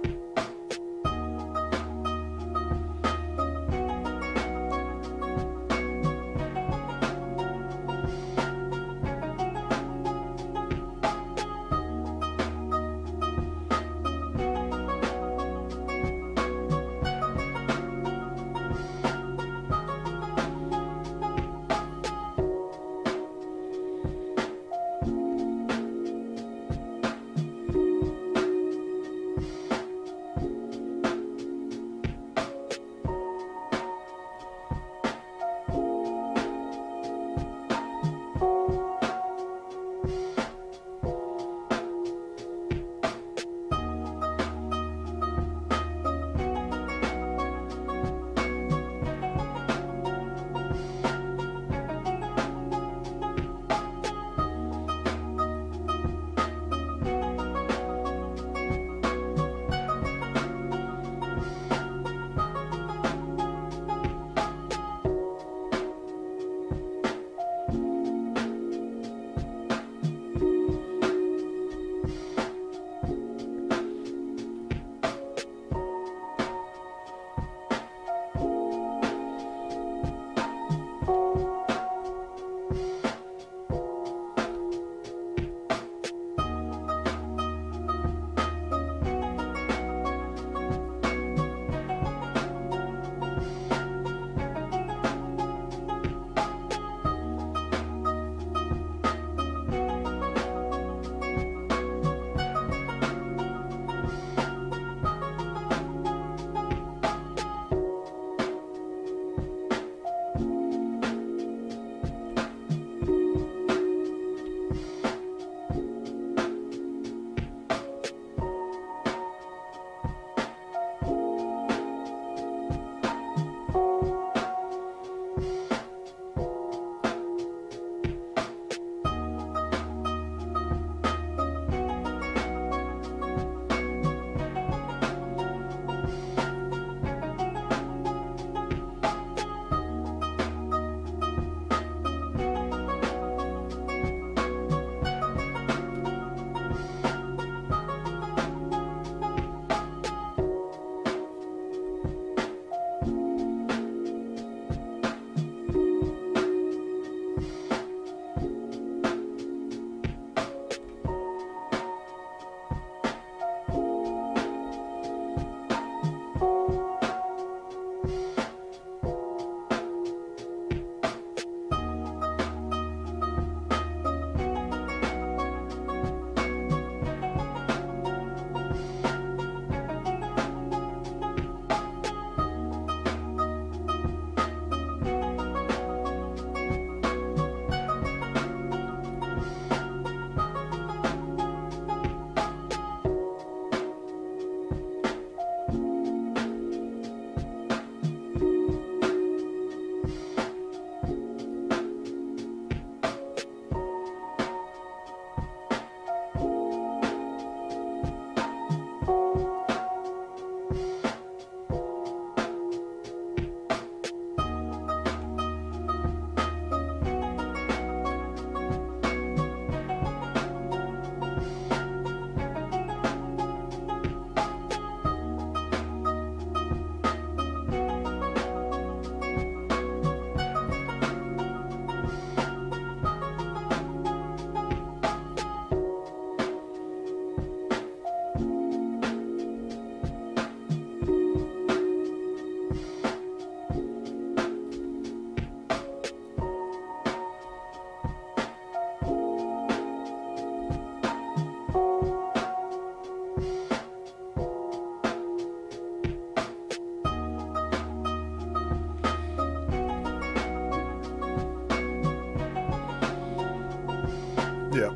Yeah.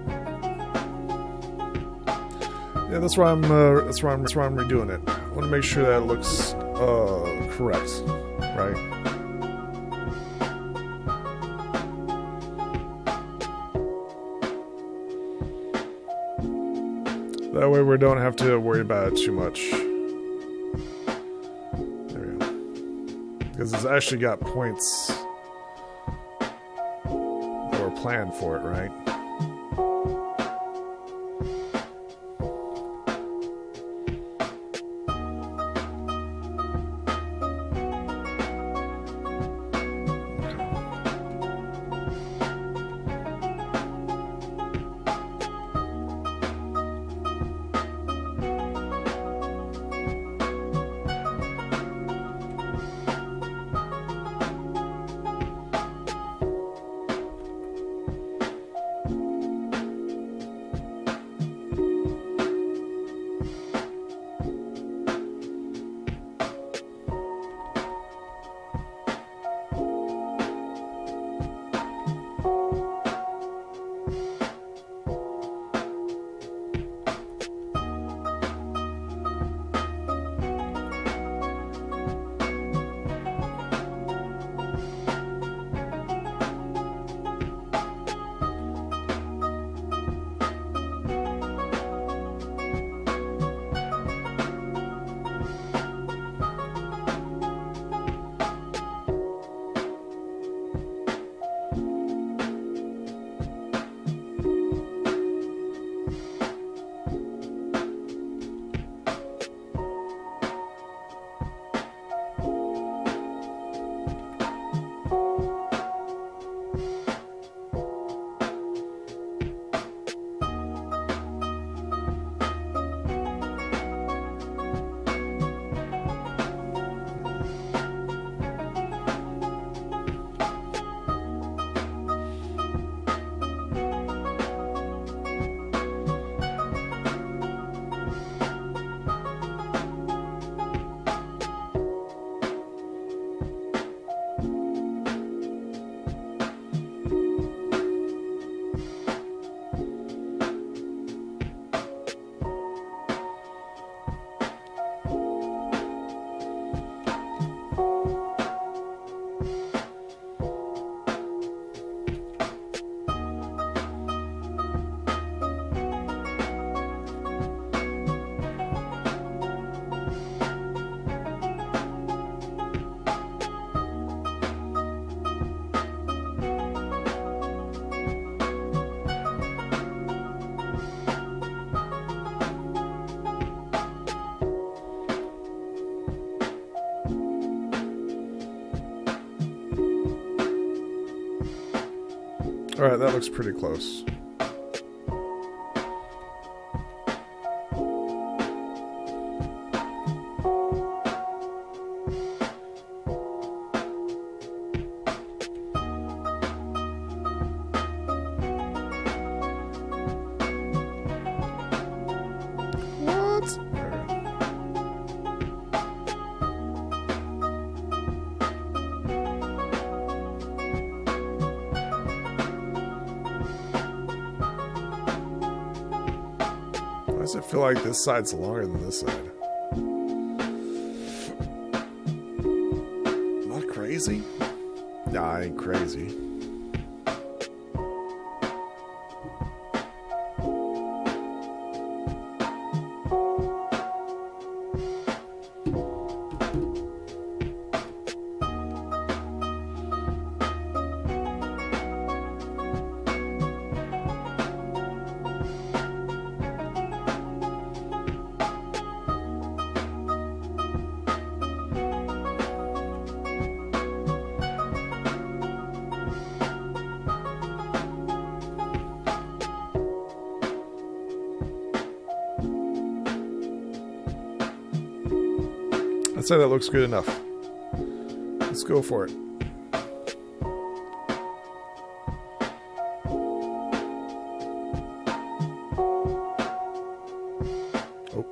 Yeah, that's why I'm redoing it. I want to make sure that it looks correct, right? That way we don't have to worry about it too much. There we go. Because it's actually got points that were planned for it, right? Alright, that looks pretty close. What? Why does it feel like this side's longer than this side? Am I crazy? Nah, I ain't crazy. I'd say that looks good enough. Let's go for it. Oh.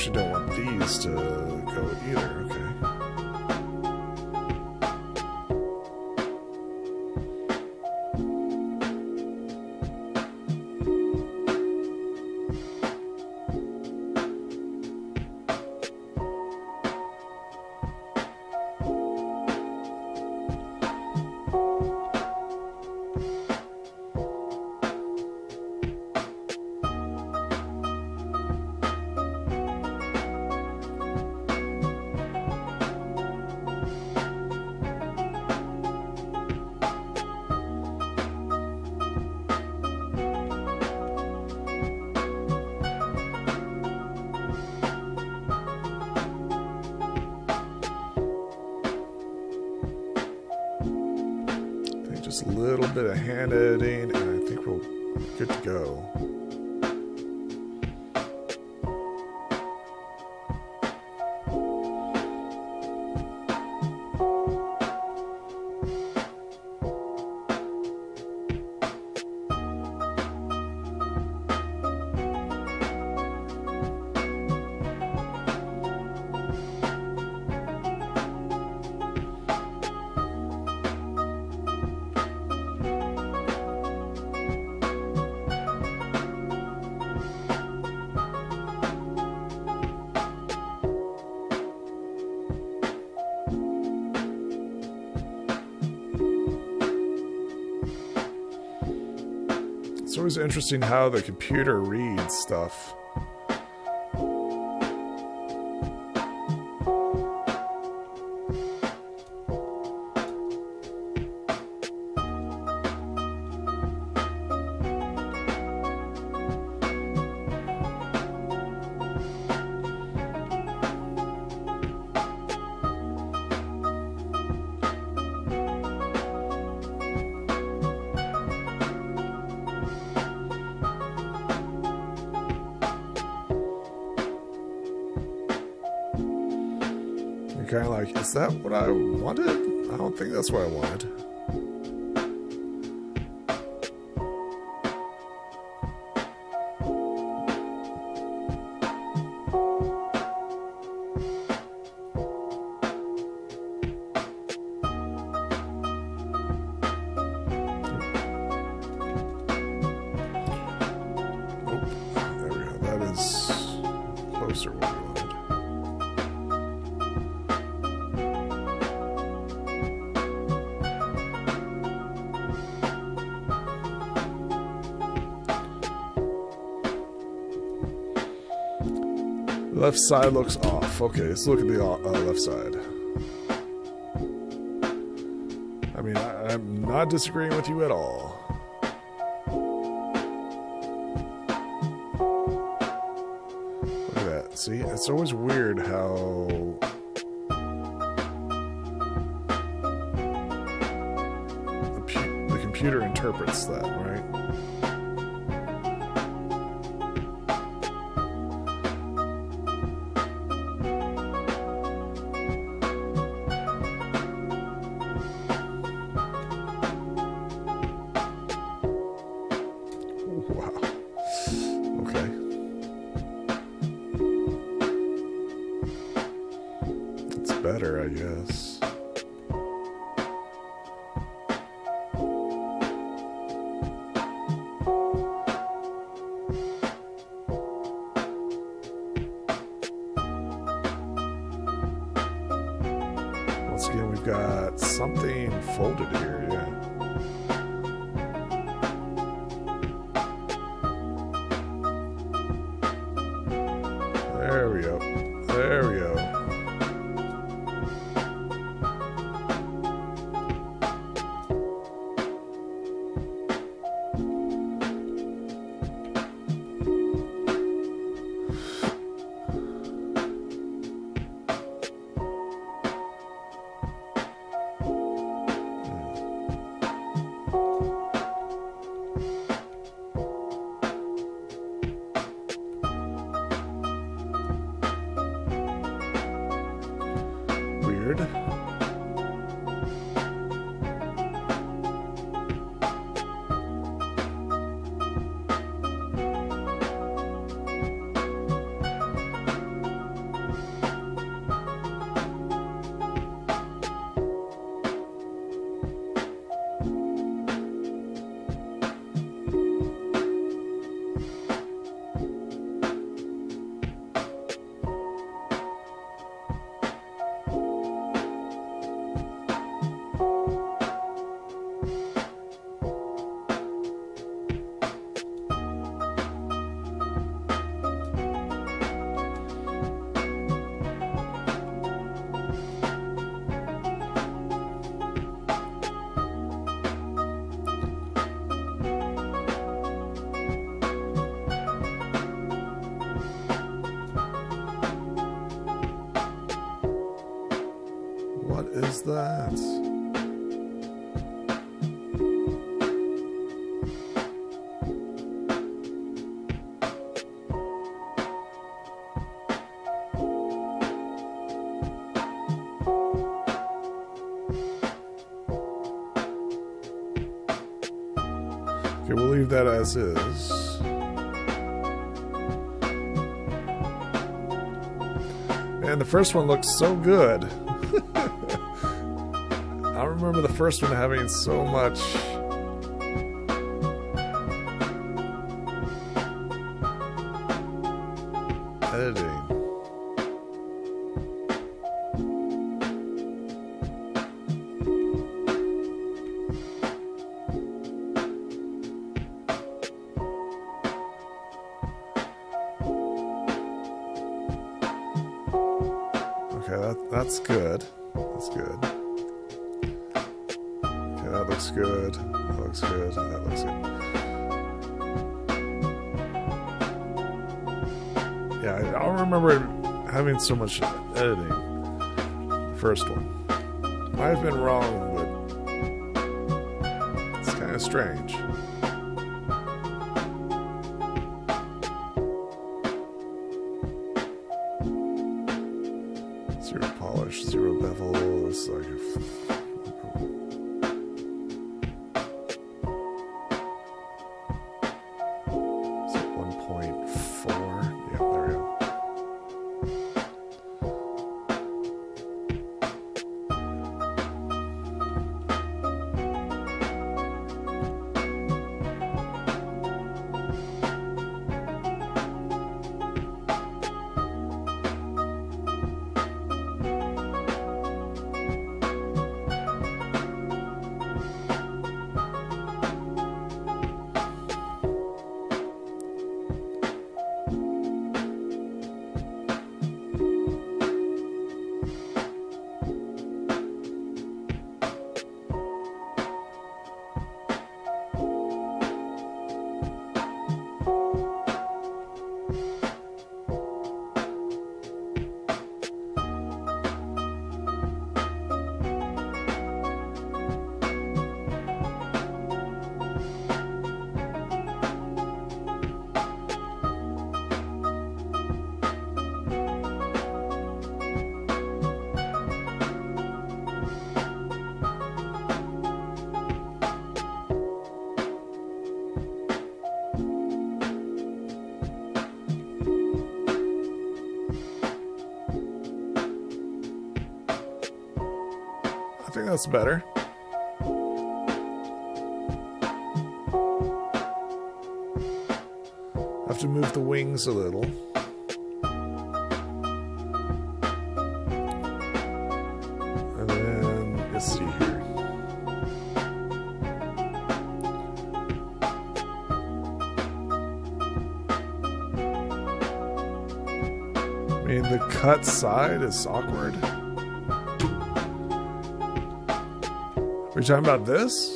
actually don't want these to go either. Okay. Just a little bit of hand editing, and I think we're good to go. It's always interesting how the computer reads stuff. Kind of like, is that what I wanted? I don't think that's what I wanted. Oh, there we go. That is closer what we wanted. Left side looks off. Okay, let's look at the left side. I mean, I'm not disagreeing with you at all. Look at that. See, it's always weird how the computer interprets that, right? Wow. Okay. It's better, I guess. Once again, we've got something folded here, yeah. There we go. There we go. is that? Okay, we'll leave that as is. And the first one looks so good. I remember the first one having so much editing. Okay, that's good. That's good. Okay, that looks good. That looks good. That looks good. Yeah, I don't remember having so much editing. The first one. Might have been wrong, but it's kind of strange. Zero polish, zero bevel. It's like it's like 1.4. Yeah, there we go. I think that's better. Have to move the wings a little. And then let's see here. I mean, the cut side is awkward. Are we talking about this?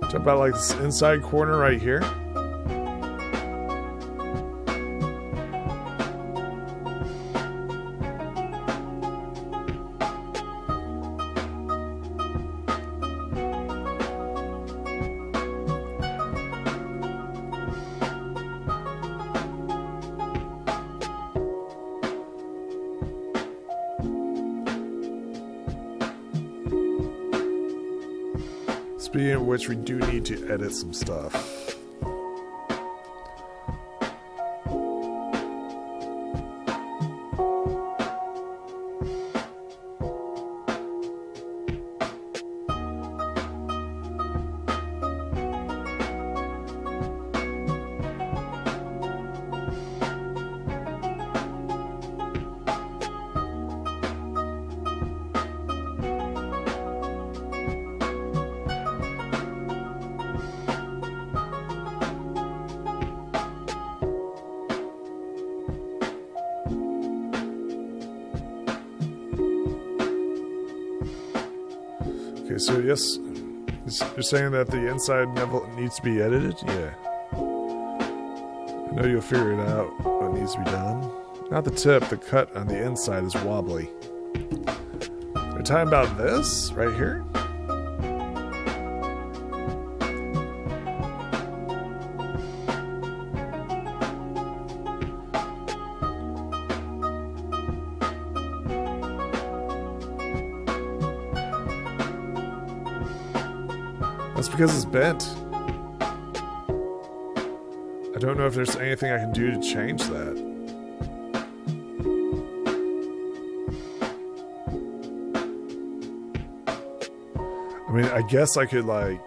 Talking about like this inside corner right here. Speaking of which, we do need to edit some stuff. Okay, so yes, you're saying that the inside never needs to be edited? Yeah. I know you'll figure it out what needs to be done. Not the tip, the cut on the inside is wobbly. We're talking about this right here? That's because it's bent. I don't know if there's anything I can do to change that. I mean, I guess I could like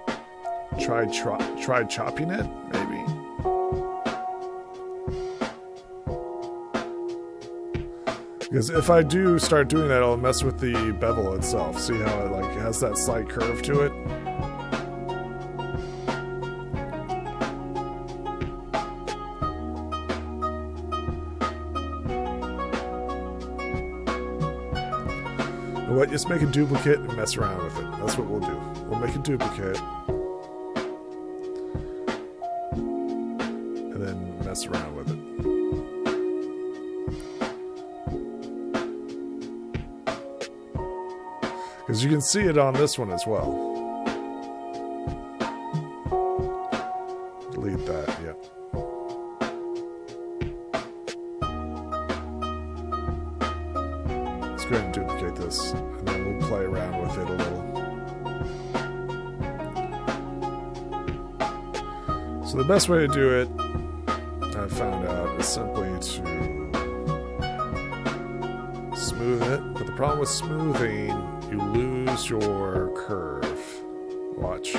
try chopping it, maybe. Because if I do start doing that, I'll mess with the bevel itself. See how it like has that slight curve to it? What? Just make a duplicate and mess around with it. That's what we'll do. We'll make a duplicate. And then mess around with it. Because you can see it on this one as well. Delete that, yep. Let's go ahead and duplicate this. And then we'll play around with it a little. So the best way to do it, I've found out, is simply to smooth it. But the problem with smoothing, you lose your curve. Watch.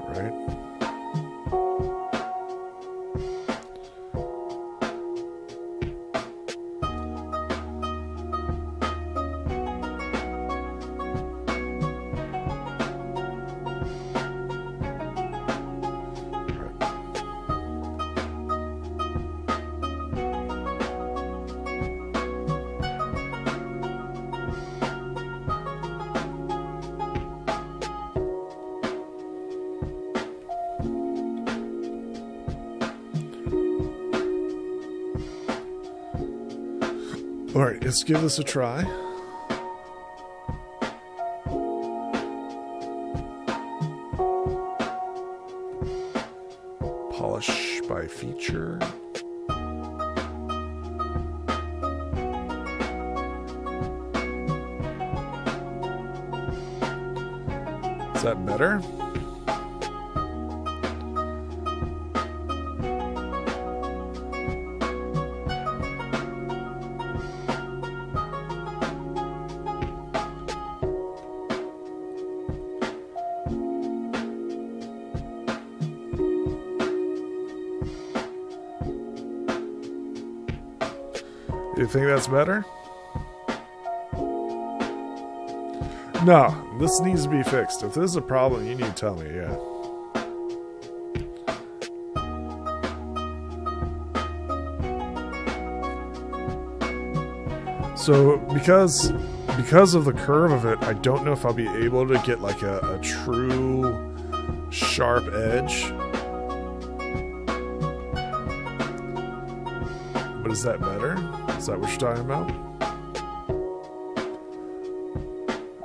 Right? Alright, let's give this a try. Polish by feature. Is that better? You think that's better? No, this needs to be fixed. If this is a problem, you need to tell me, yeah. So, because of the curve of it, I don't know if I'll be able to get like a true sharp edge. But is that better? Is that what you're talking about?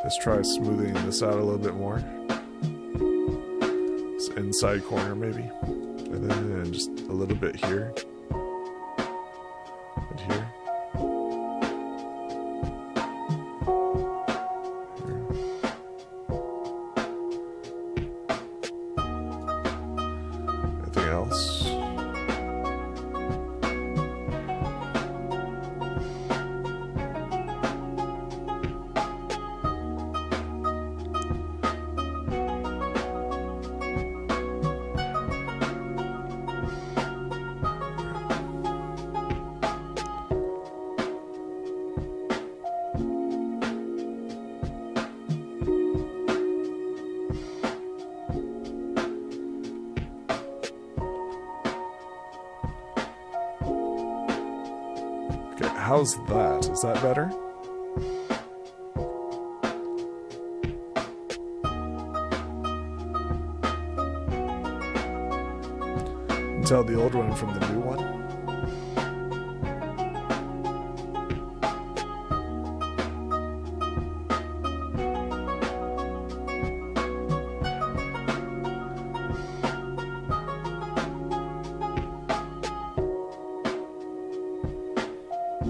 Let's try smoothing this out a little bit more. This inside corner maybe. And then just a little bit here. And here. Anything else? how's that? Is that better? Tell the old one from the new one.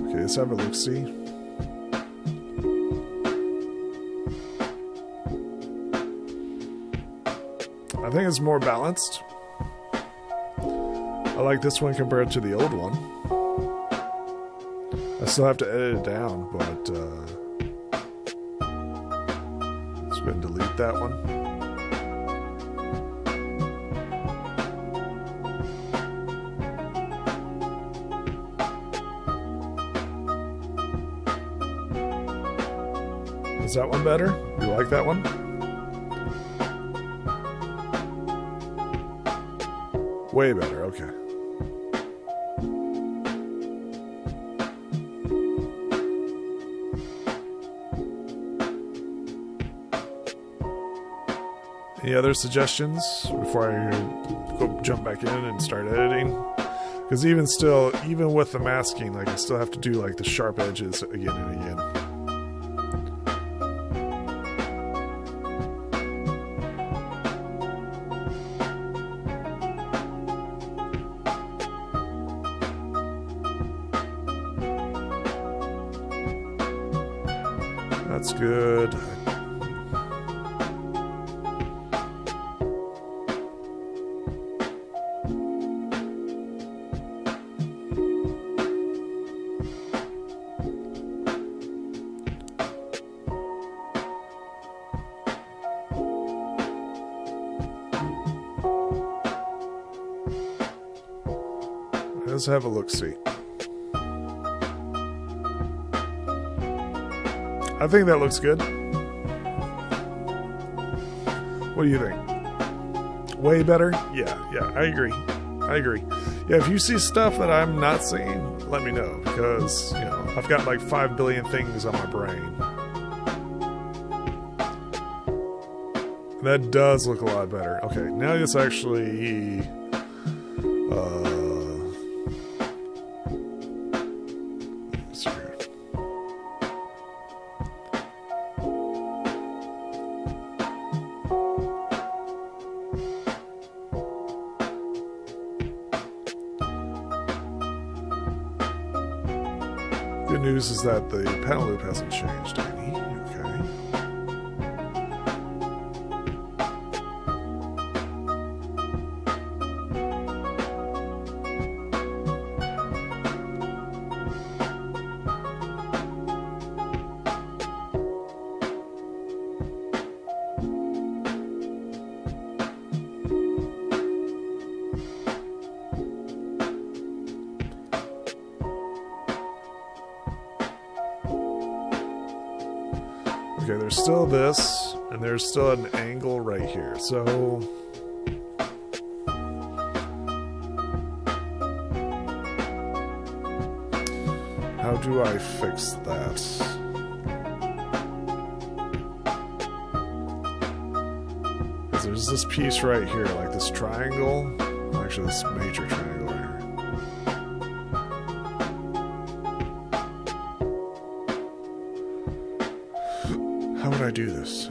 Okay, let's have a look-see. I think it's more balanced. I like this one compared to the old one. I still have to edit it down, but let's go ahead and delete that one. Is that one better? You like that one? Way better, okay. Any other suggestions before I go jump back in and start editing? Because even with the masking, like I still have to do like the sharp edges again and again. That's good. Let's have a look-see. I think that looks good. What do you think? Way better? Yeah, I agree. Yeah, if you see stuff that I'm not seeing, let me know, because, you know, I've got like 5 billion things on my brain. That does look a lot better. Okay, now it's actually let's see here. Good news is that the panel loop hasn't changed any. Okay. Okay, there's still this, and there's still an angle right here. So how do I fix that? Because there's this piece right here, like this triangle. Actually, this major triangle right here. How would I do this?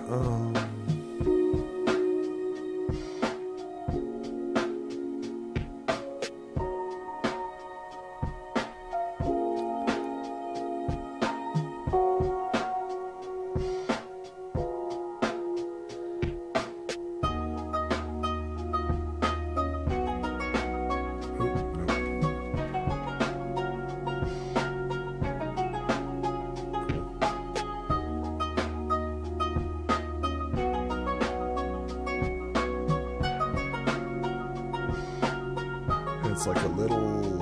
It's like a little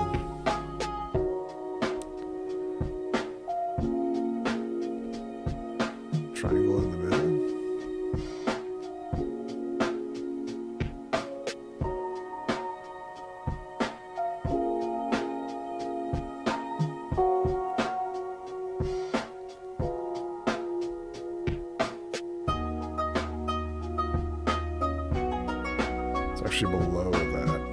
triangle in the middle. actually below that.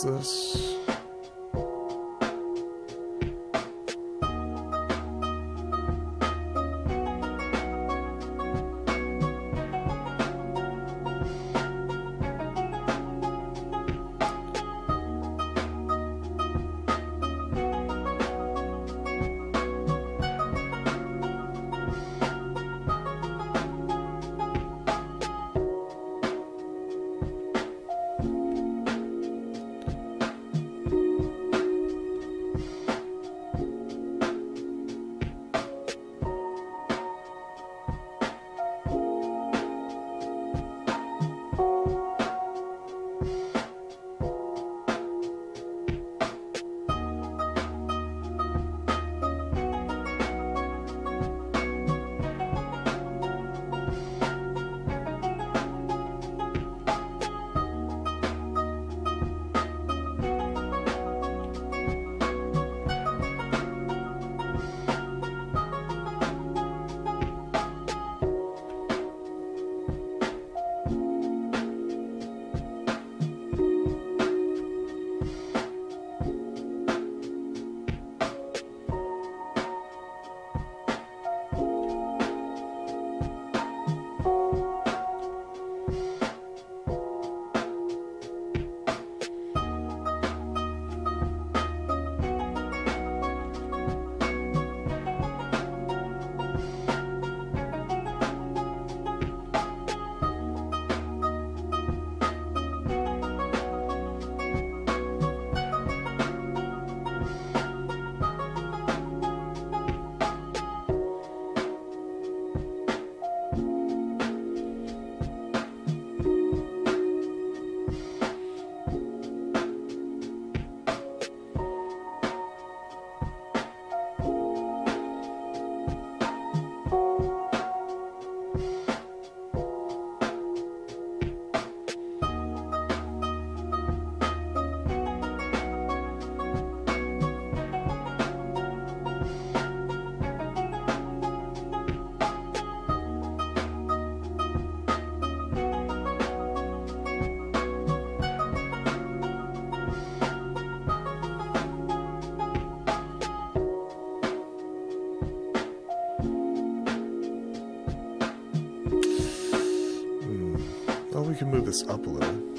This. We can move this up a little.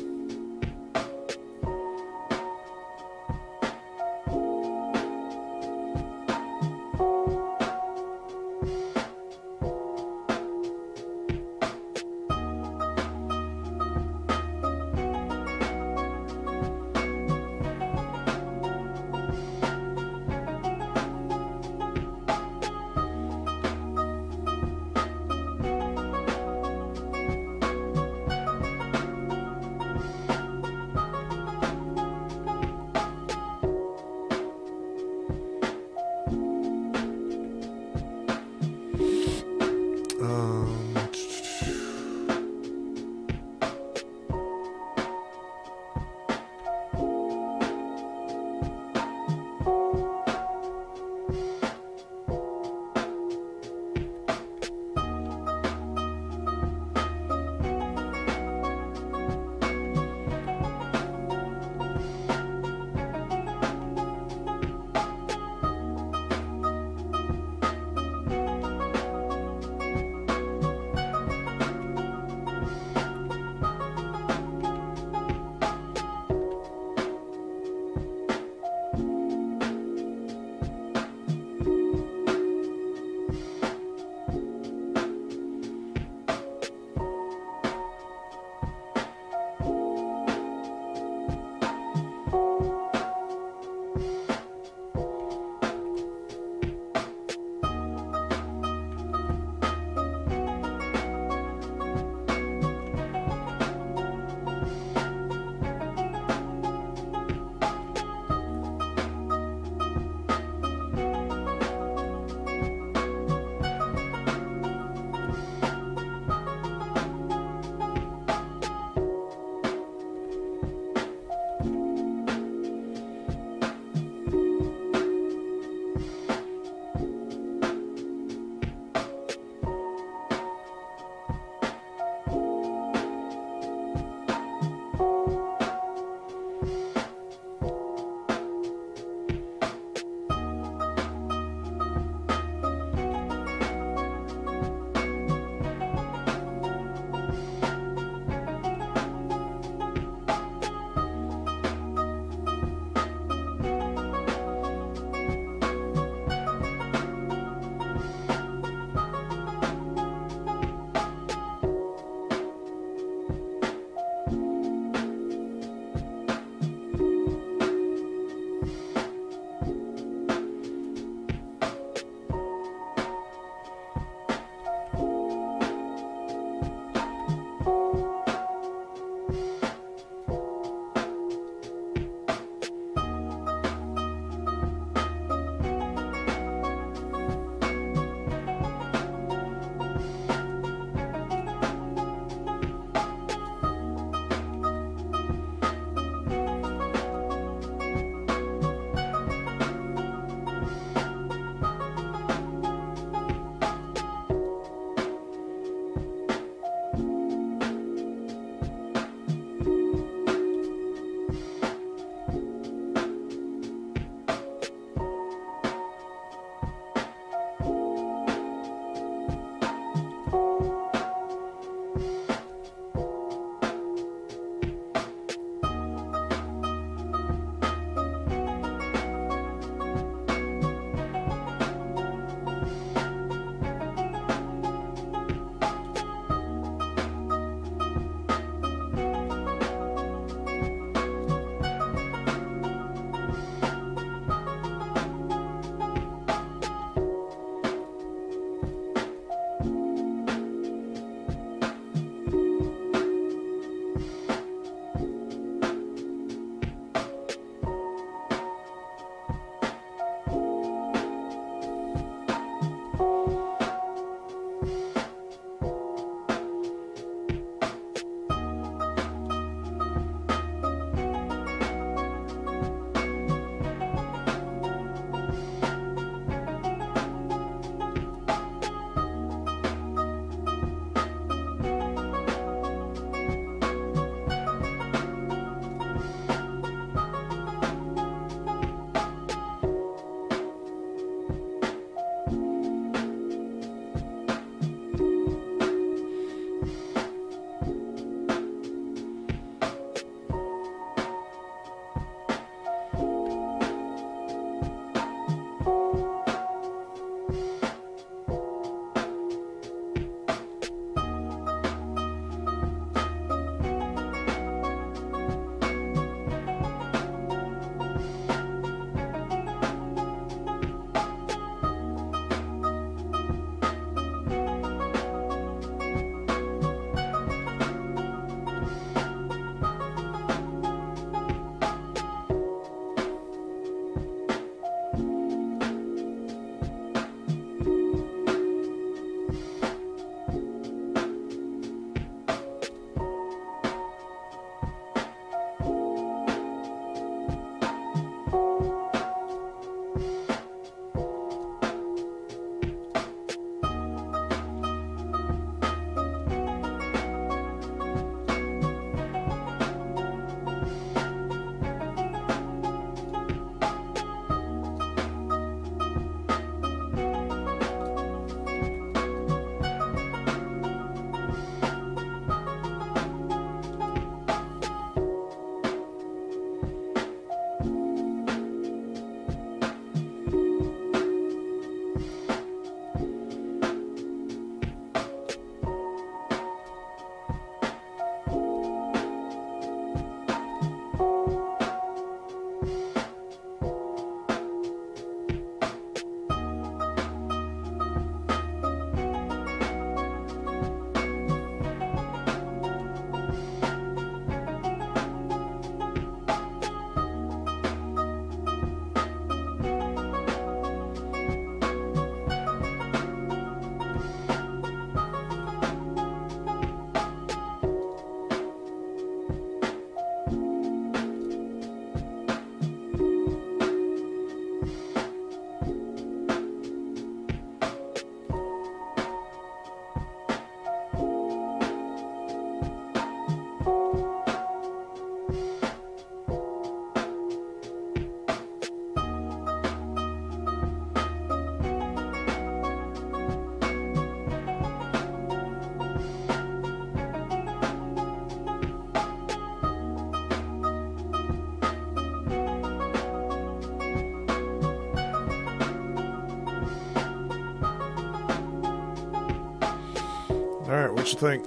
you think?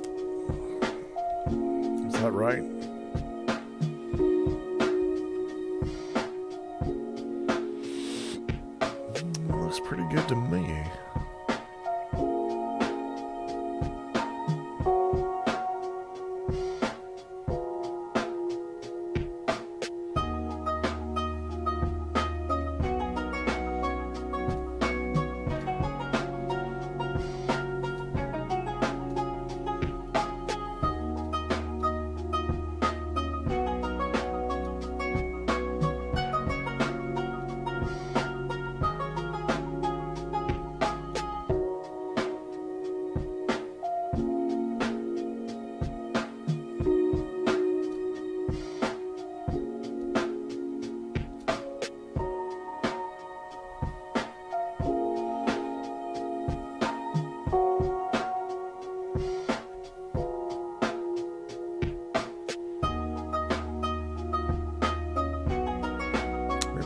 Is that right? Looks pretty good to me.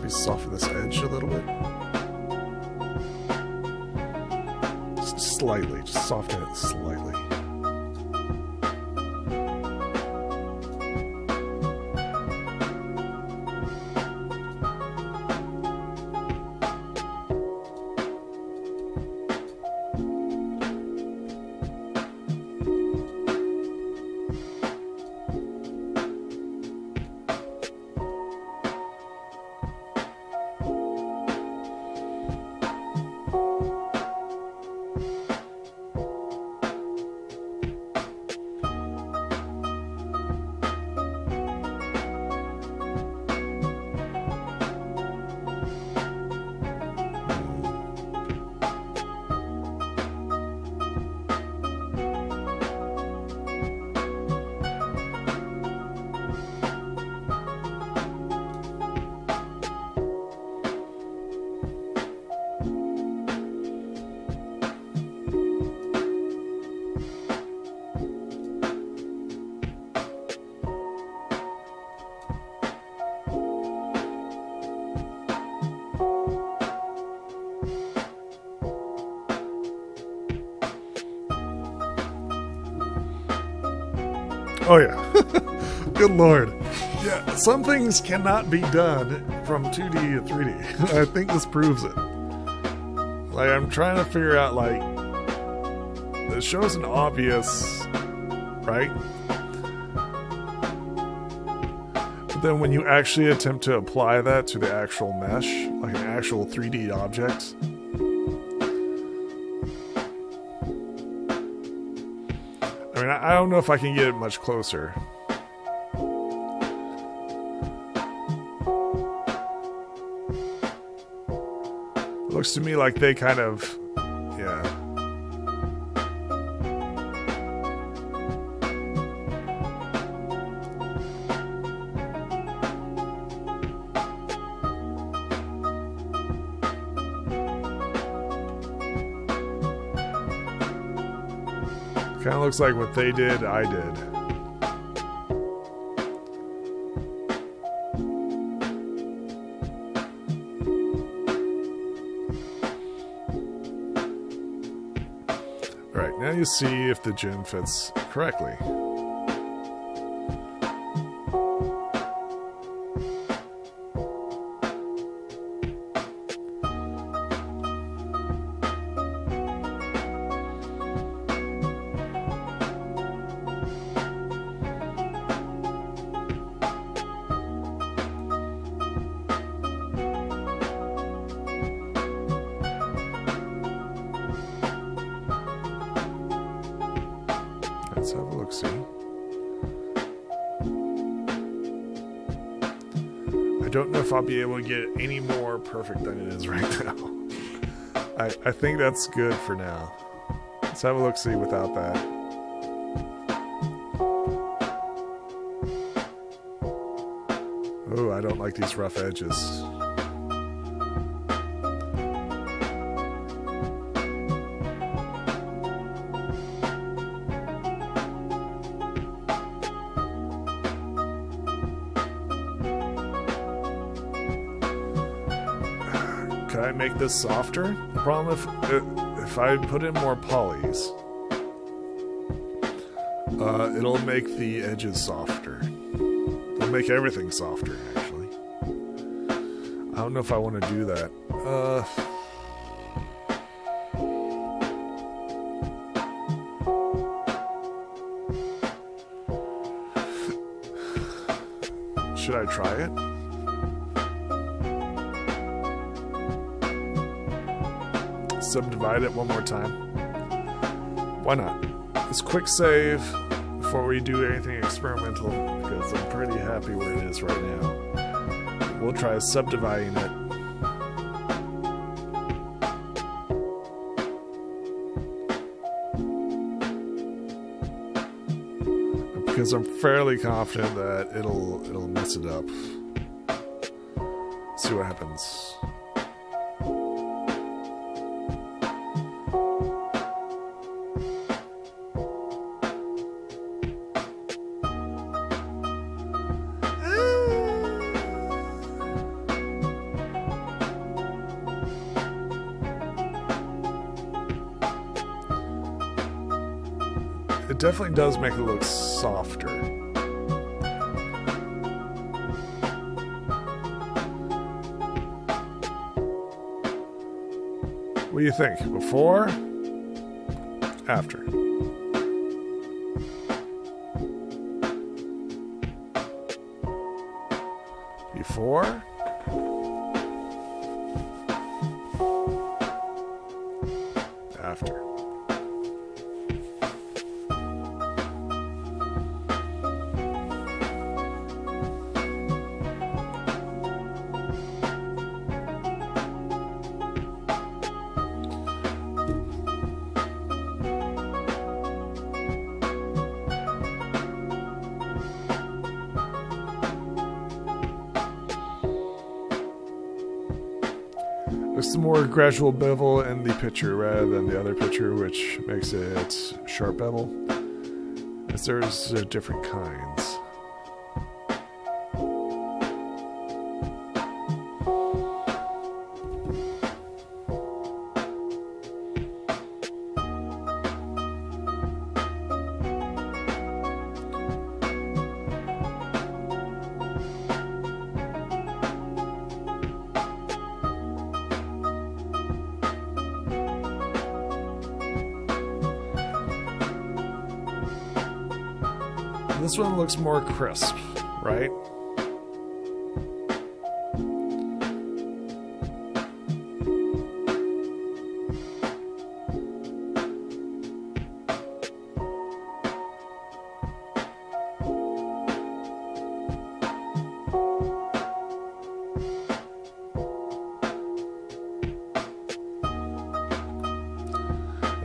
Soften this edge a little bit. Just slightly, just soften it slightly. Oh yeah. Good lord. Yeah, some things cannot be done from 2D to 3D. I think this proves it. Like, I'm trying to figure out, like, the show's an obvious, right? But then when you actually attempt to apply that to the actual mesh, like an actual 3D object, I mean, I don't know if I can get it much closer. It looks to me like they kind of, yeah. Kind of looks like what they did, I did. Alright, now you see if the gem fits correctly. Let's have a look-see. I don't know if I'll be able to get it any more perfect than it is right now. I think that's good for now. Let's have a look-see without that. Oh, I don't like these rough edges. Could I make this softer? The problem if I put in more polys, It'll make the edges softer. It'll make everything softer, actually. I don't know if I want to do that. Should I try it? Subdivide it one more time. Why not? Let's quick save before we do anything experimental, because I'm pretty happy where it is right now. We'll try subdividing it. Because I'm fairly confident that it'll mess it up. See what happens. It definitely does make it look softer. What do you think? Before? After? Before? After? There's some more gradual bevel in the picture rather than the other picture, which makes it sharp bevel, as there's different kinds. This one looks more crisp, right?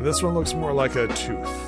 This one looks more like a tooth.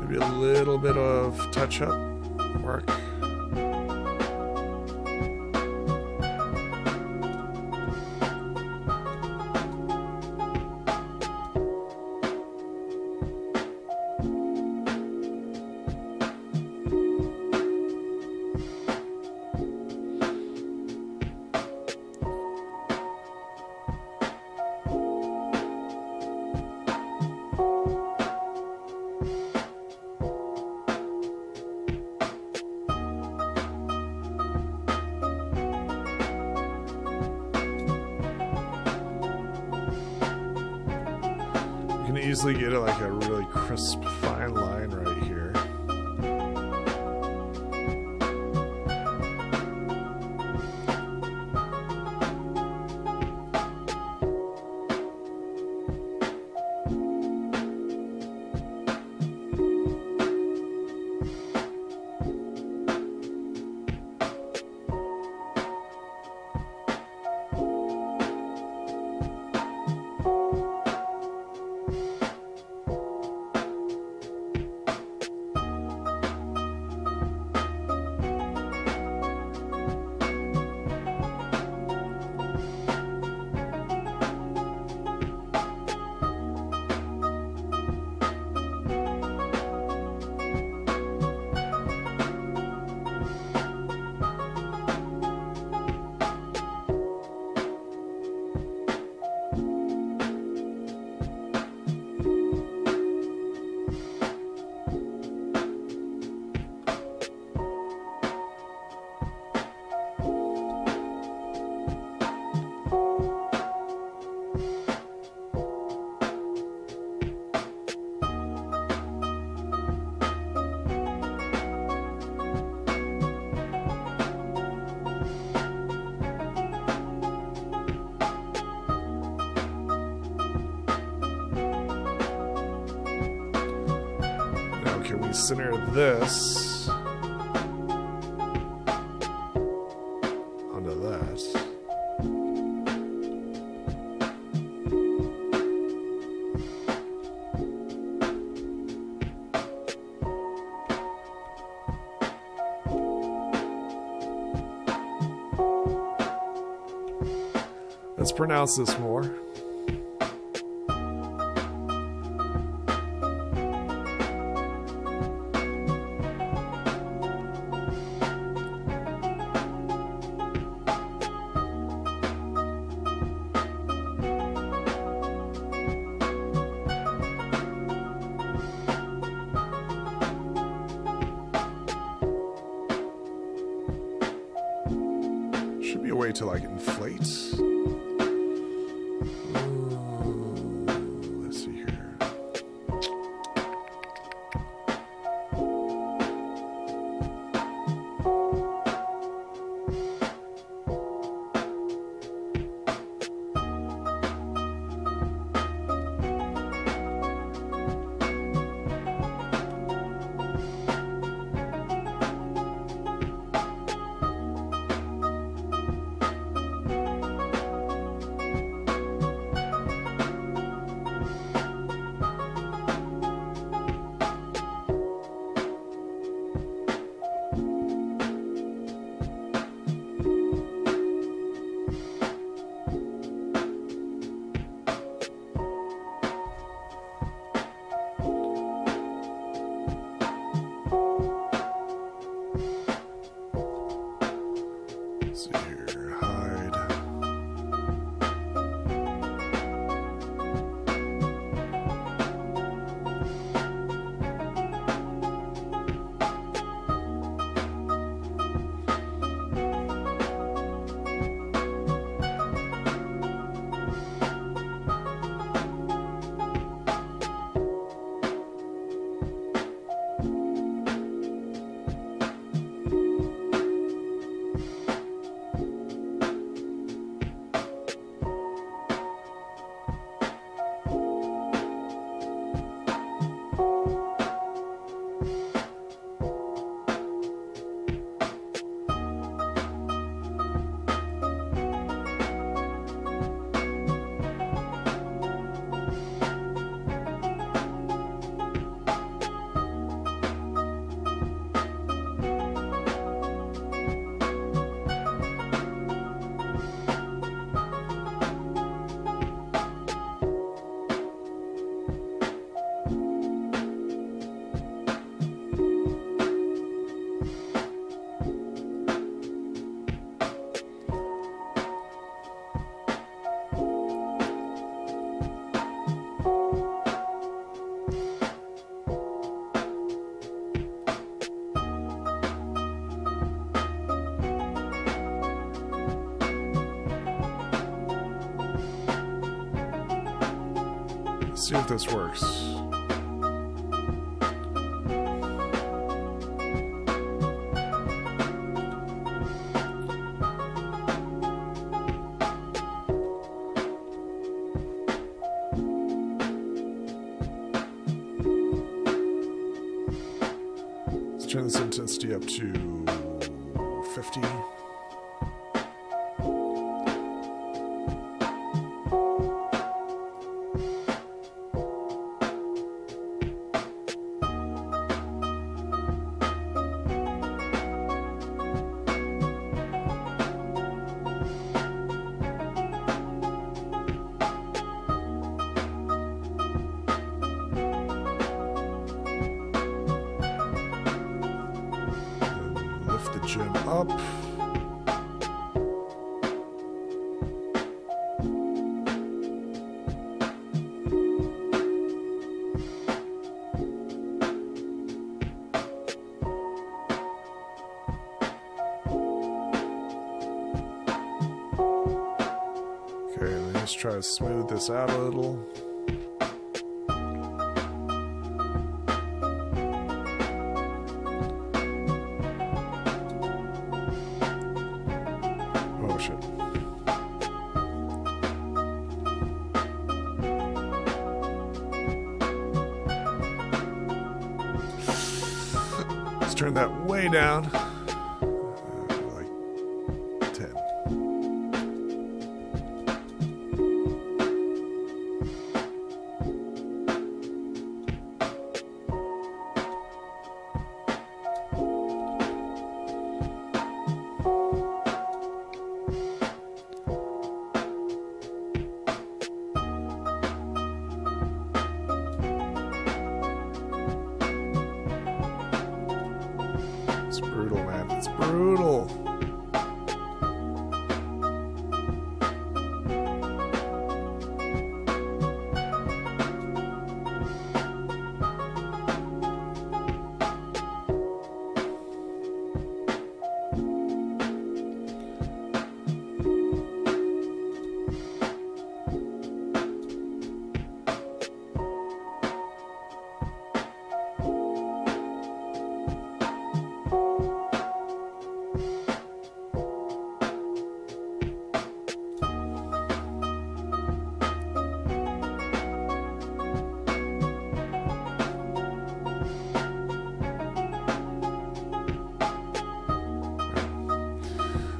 Maybe a little bit of touch-up work. You can easily get it like a really crisp, fine line right here. can we center this onto that? Let's pronounce this more. Should be a way to like inflate. Let's see here. Let's see here, hide. Let's see if this works. Let's turn this intensity up to 50. Gem up. Okay, let's try to smooth this out a little. Oh shit. Let's turn that way down. Like 10. It's brutal, man. It's brutal.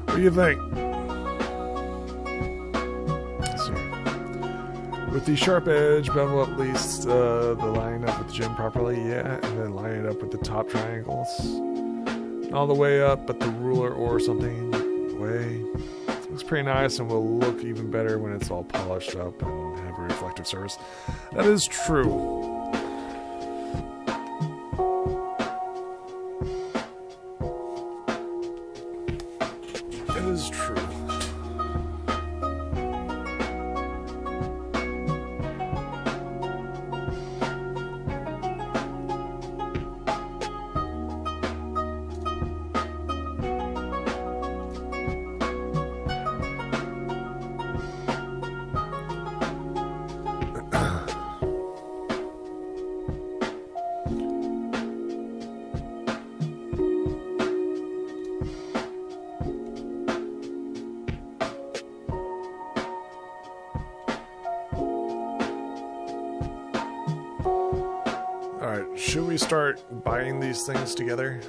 What do you think? Let's see. With the sharp edge, bevel at least the line up with the gem properly, yeah, and then line it up with the top triangles. All the way up, but the ruler or something way. Looks pretty nice and will look even better when it's all polished up and have a reflective surface. That is true. That is true. Alright, should we start buying these things together?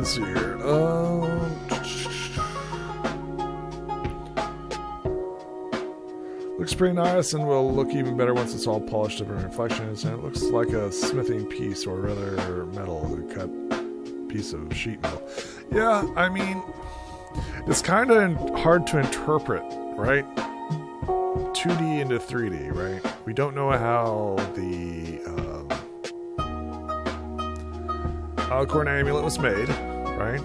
Let's see here. Looks pretty nice and will look even better once it's all polished up and reflections. And it looks like a smithing piece or rather metal, a cut piece of sheet metal. Yeah, I mean, it's kind of hard to interpret, right? 2D into 3D, right? We don't know how the Alicorn amulet was made, right?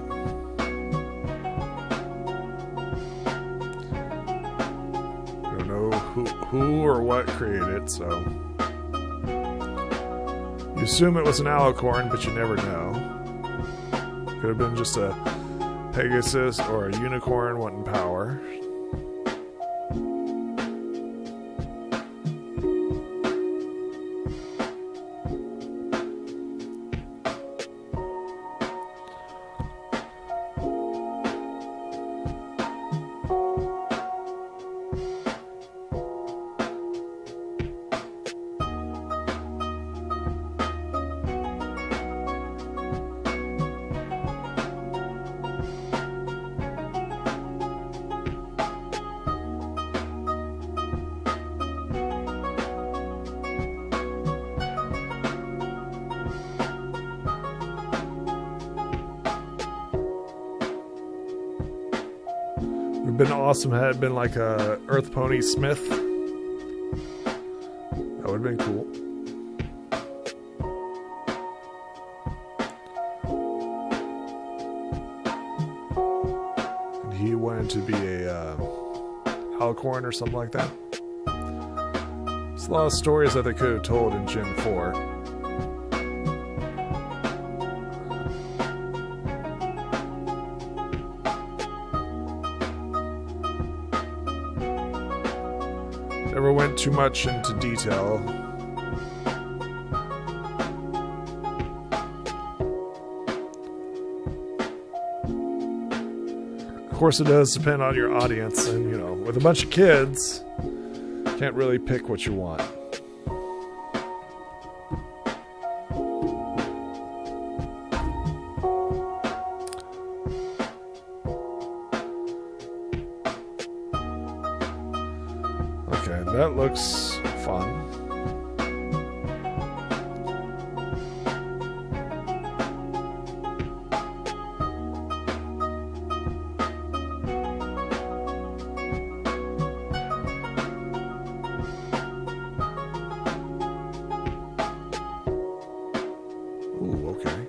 We don't know who or what created it, so you assume it was an Alicorn, but you never know. Could have been just a Pegasus or a unicorn wanting power. It would have been awesome had it been like a Earth Pony Smith. That would have been cool. And he wanted to be a Alicorn or something like that. There's a lot of stories that they could have told in Gen 4. Never went too much into detail. Of course, it does depend on your audience, and you know, with a bunch of kids, you can't really pick what you want. Okay, that looks fun. Ooh, okay.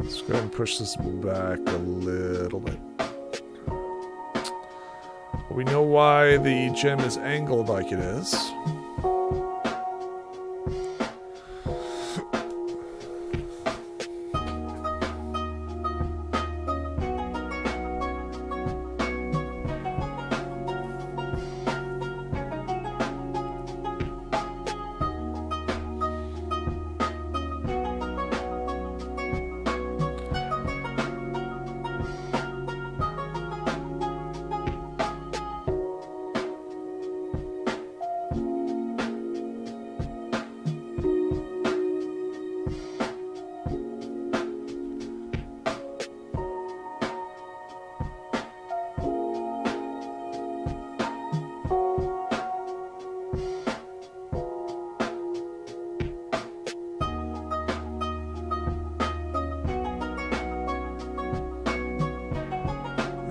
Let's go ahead and push this back a little bit. We know why the gem is angled like it is.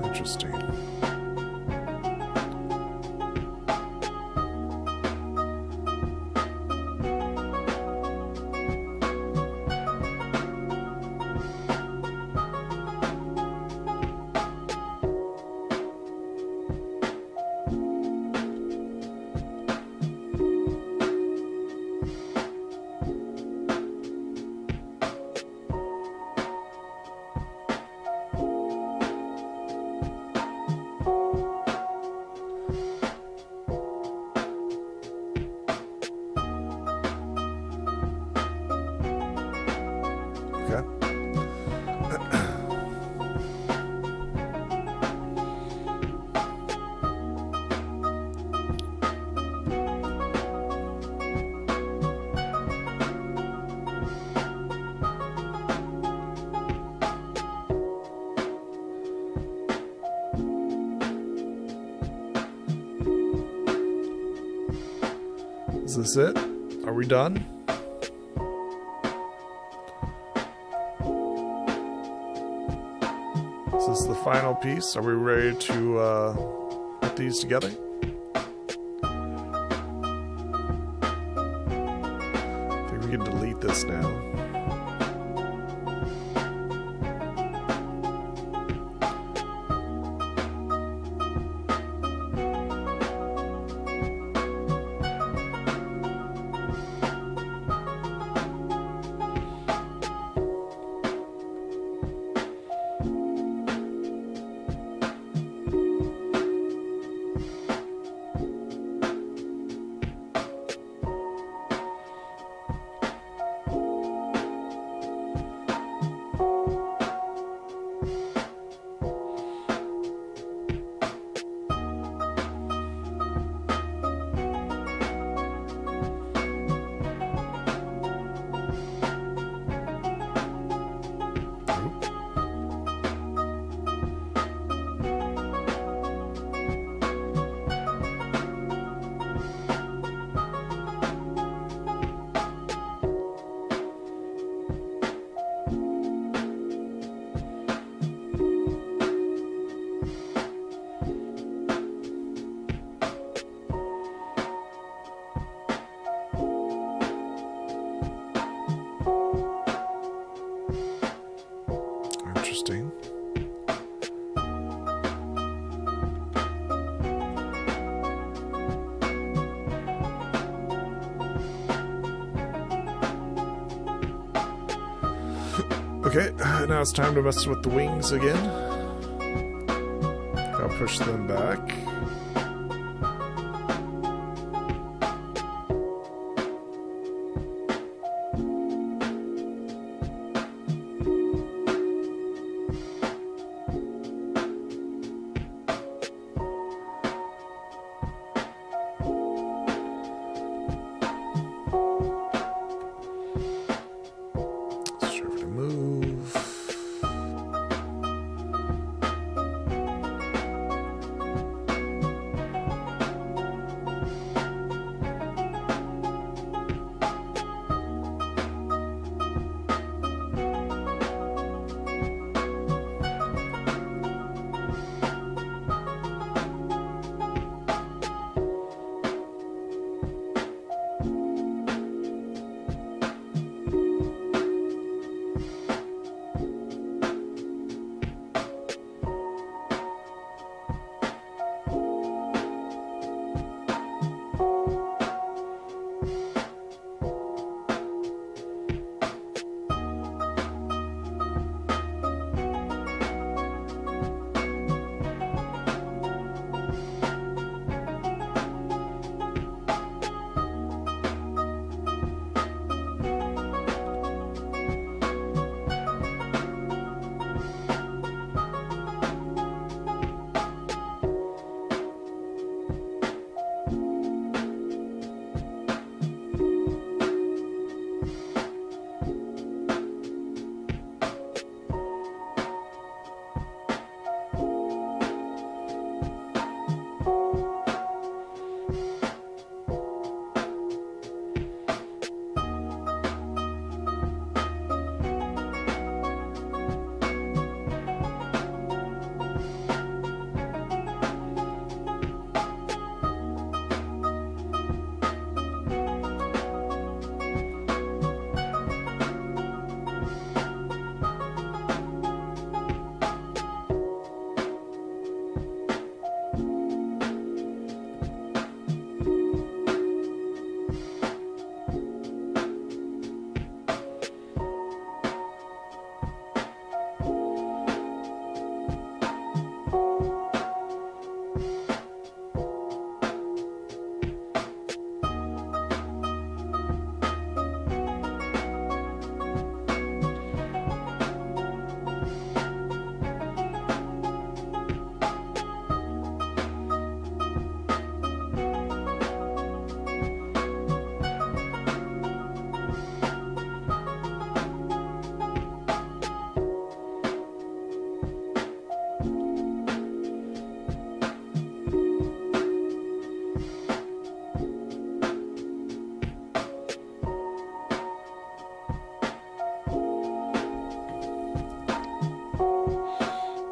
Interesting. Is this it? Are we done? Is this the final piece? Are we ready to put these together? I think we can delete this now. Interesting. Okay, now it's time to mess with the wings again. I'll push them back.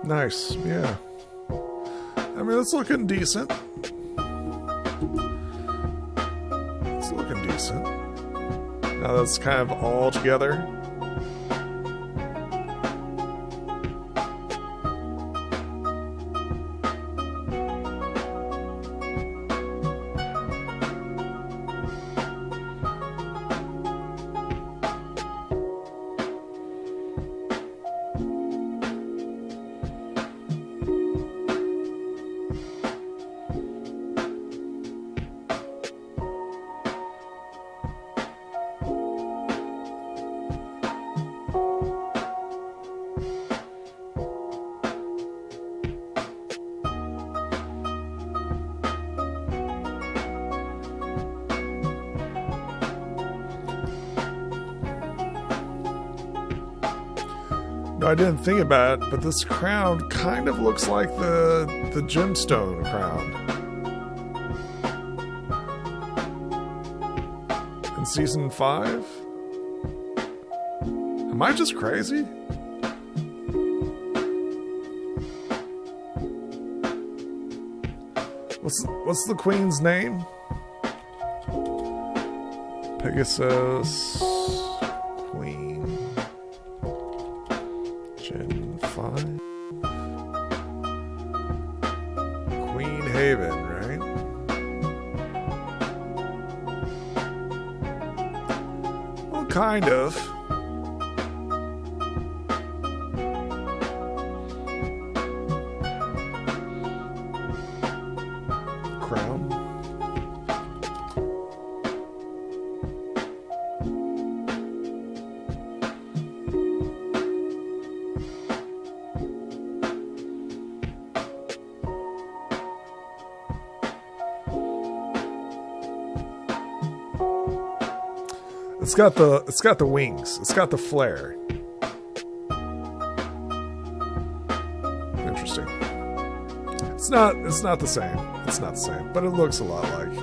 Nice, yeah. I mean, it's looking decent. It's looking decent. Now that's kind of all together. I didn't think about it, but this crown kind of looks like the gemstone crown in season 5. Am I just crazy? What's the queen's name? Pegasus Queen. Gen 5. Queen Haven, right? Well, kind of. Crown. It's got the wings. It's got the flare. Interesting. It's not the same. It's not the same, but it looks a lot like.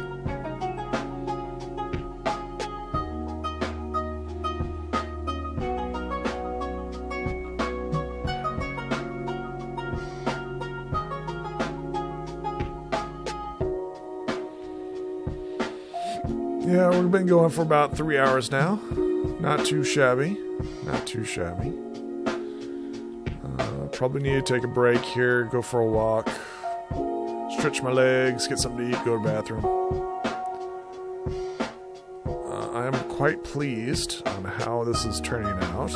Yeah, we've been going for about 3 hours now. Not too shabby. Not too shabby. Probably need to take a break here, go for a walk, stretch my legs, get something to eat, go to the bathroom. I am quite pleased on how this is turning out.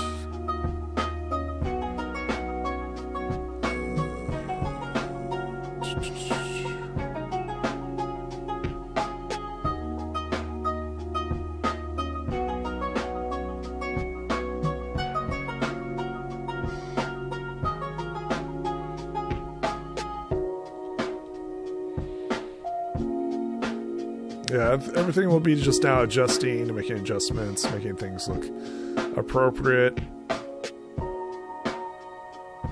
Yeah, everything will be just now adjusting, making adjustments, making things look appropriate.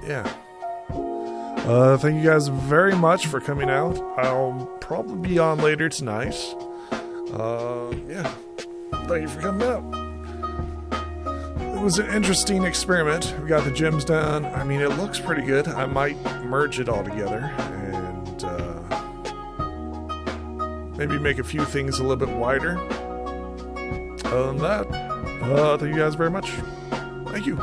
Yeah. Thank you guys very much for coming out. I'll probably be on later tonight. Yeah. Thank you for coming out. It was an interesting experiment. We got the gems done. I mean, it looks pretty good. I might merge it all together and maybe make a few things a little bit wider. Other than that, thank you guys very much. Thank you.